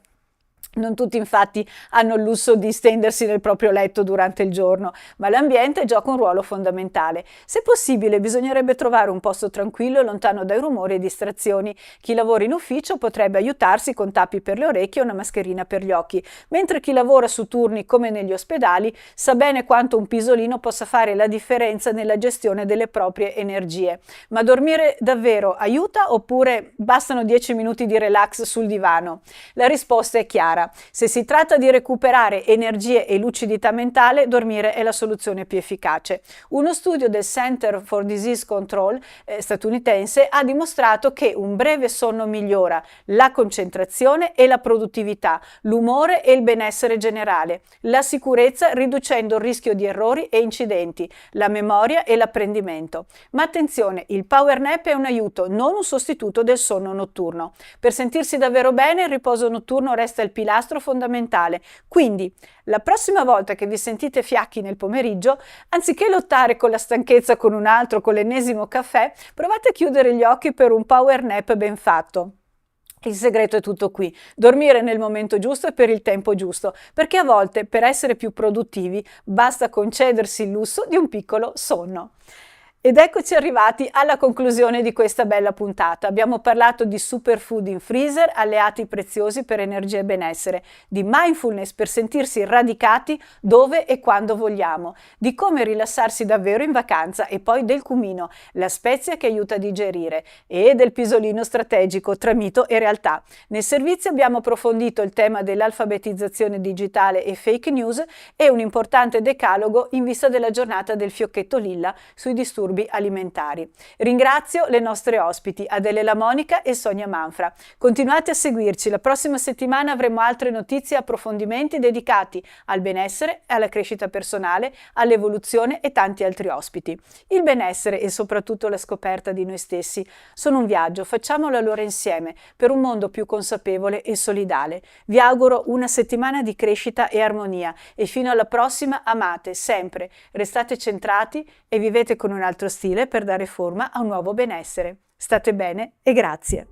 Non tutti infatti hanno il lusso di stendersi nel proprio letto durante il giorno, ma l'ambiente gioca un ruolo fondamentale. Se possibile, bisognerebbe trovare un posto tranquillo e lontano dai rumori e distrazioni. Chi lavora in ufficio potrebbe aiutarsi con tappi per le orecchie e una mascherina per gli occhi, mentre chi lavora su turni come negli ospedali sa bene quanto un pisolino possa fare la differenza nella gestione delle proprie energie. Ma dormire davvero aiuta oppure bastano 10 minuti di relax sul divano? La risposta è chiara. Se si tratta di recuperare energie e lucidità mentale, dormire è la soluzione più efficace. Uno studio del Center for Disease Control statunitense ha dimostrato che un breve sonno migliora la concentrazione e la produttività, l'umore e il benessere generale, la sicurezza riducendo il rischio di errori e incidenti, la memoria e l'apprendimento. Ma attenzione, il power nap è un aiuto, non un sostituto del sonno notturno. Per sentirsi davvero bene, il riposo notturno resta il pilastro fondamentale. Quindi, la prossima volta che vi sentite fiacchi nel pomeriggio, anziché lottare con la stanchezza con un altro, con l'ennesimo caffè, provate a chiudere gli occhi per un power nap ben fatto. Il segreto è tutto qui: dormire nel momento giusto e per il tempo giusto, perché a volte per essere più produttivi basta concedersi il lusso di un piccolo sonno. Ed eccoci arrivati alla conclusione di questa bella puntata. Abbiamo parlato di superfood in freezer, alleati preziosi per energia e benessere, di mindfulness per sentirsi radicati dove e quando vogliamo, di come rilassarsi davvero in vacanza e poi del cumino, la spezia che aiuta a digerire, e del pisolino strategico tra mito e realtà. Nel servizio abbiamo approfondito il tema dell'alfabetizzazione digitale e fake news e un importante decalogo in vista della giornata del fiocchetto lilla sui disturbi alimentari. Ringrazio le nostre ospiti Adele La Monica e Sonia Manfra. Continuate a seguirci, la prossima settimana avremo altre notizie e approfondimenti dedicati al benessere, alla crescita personale, all'evoluzione e tanti altri ospiti. Il benessere e soprattutto la scoperta di noi stessi sono un viaggio, facciamolo allora insieme per un mondo più consapevole e solidale. Vi auguro una settimana di crescita e armonia e fino alla prossima amate sempre, restate centrati e vivete con un altro stile per dare forma a un nuovo benessere. State bene e grazie.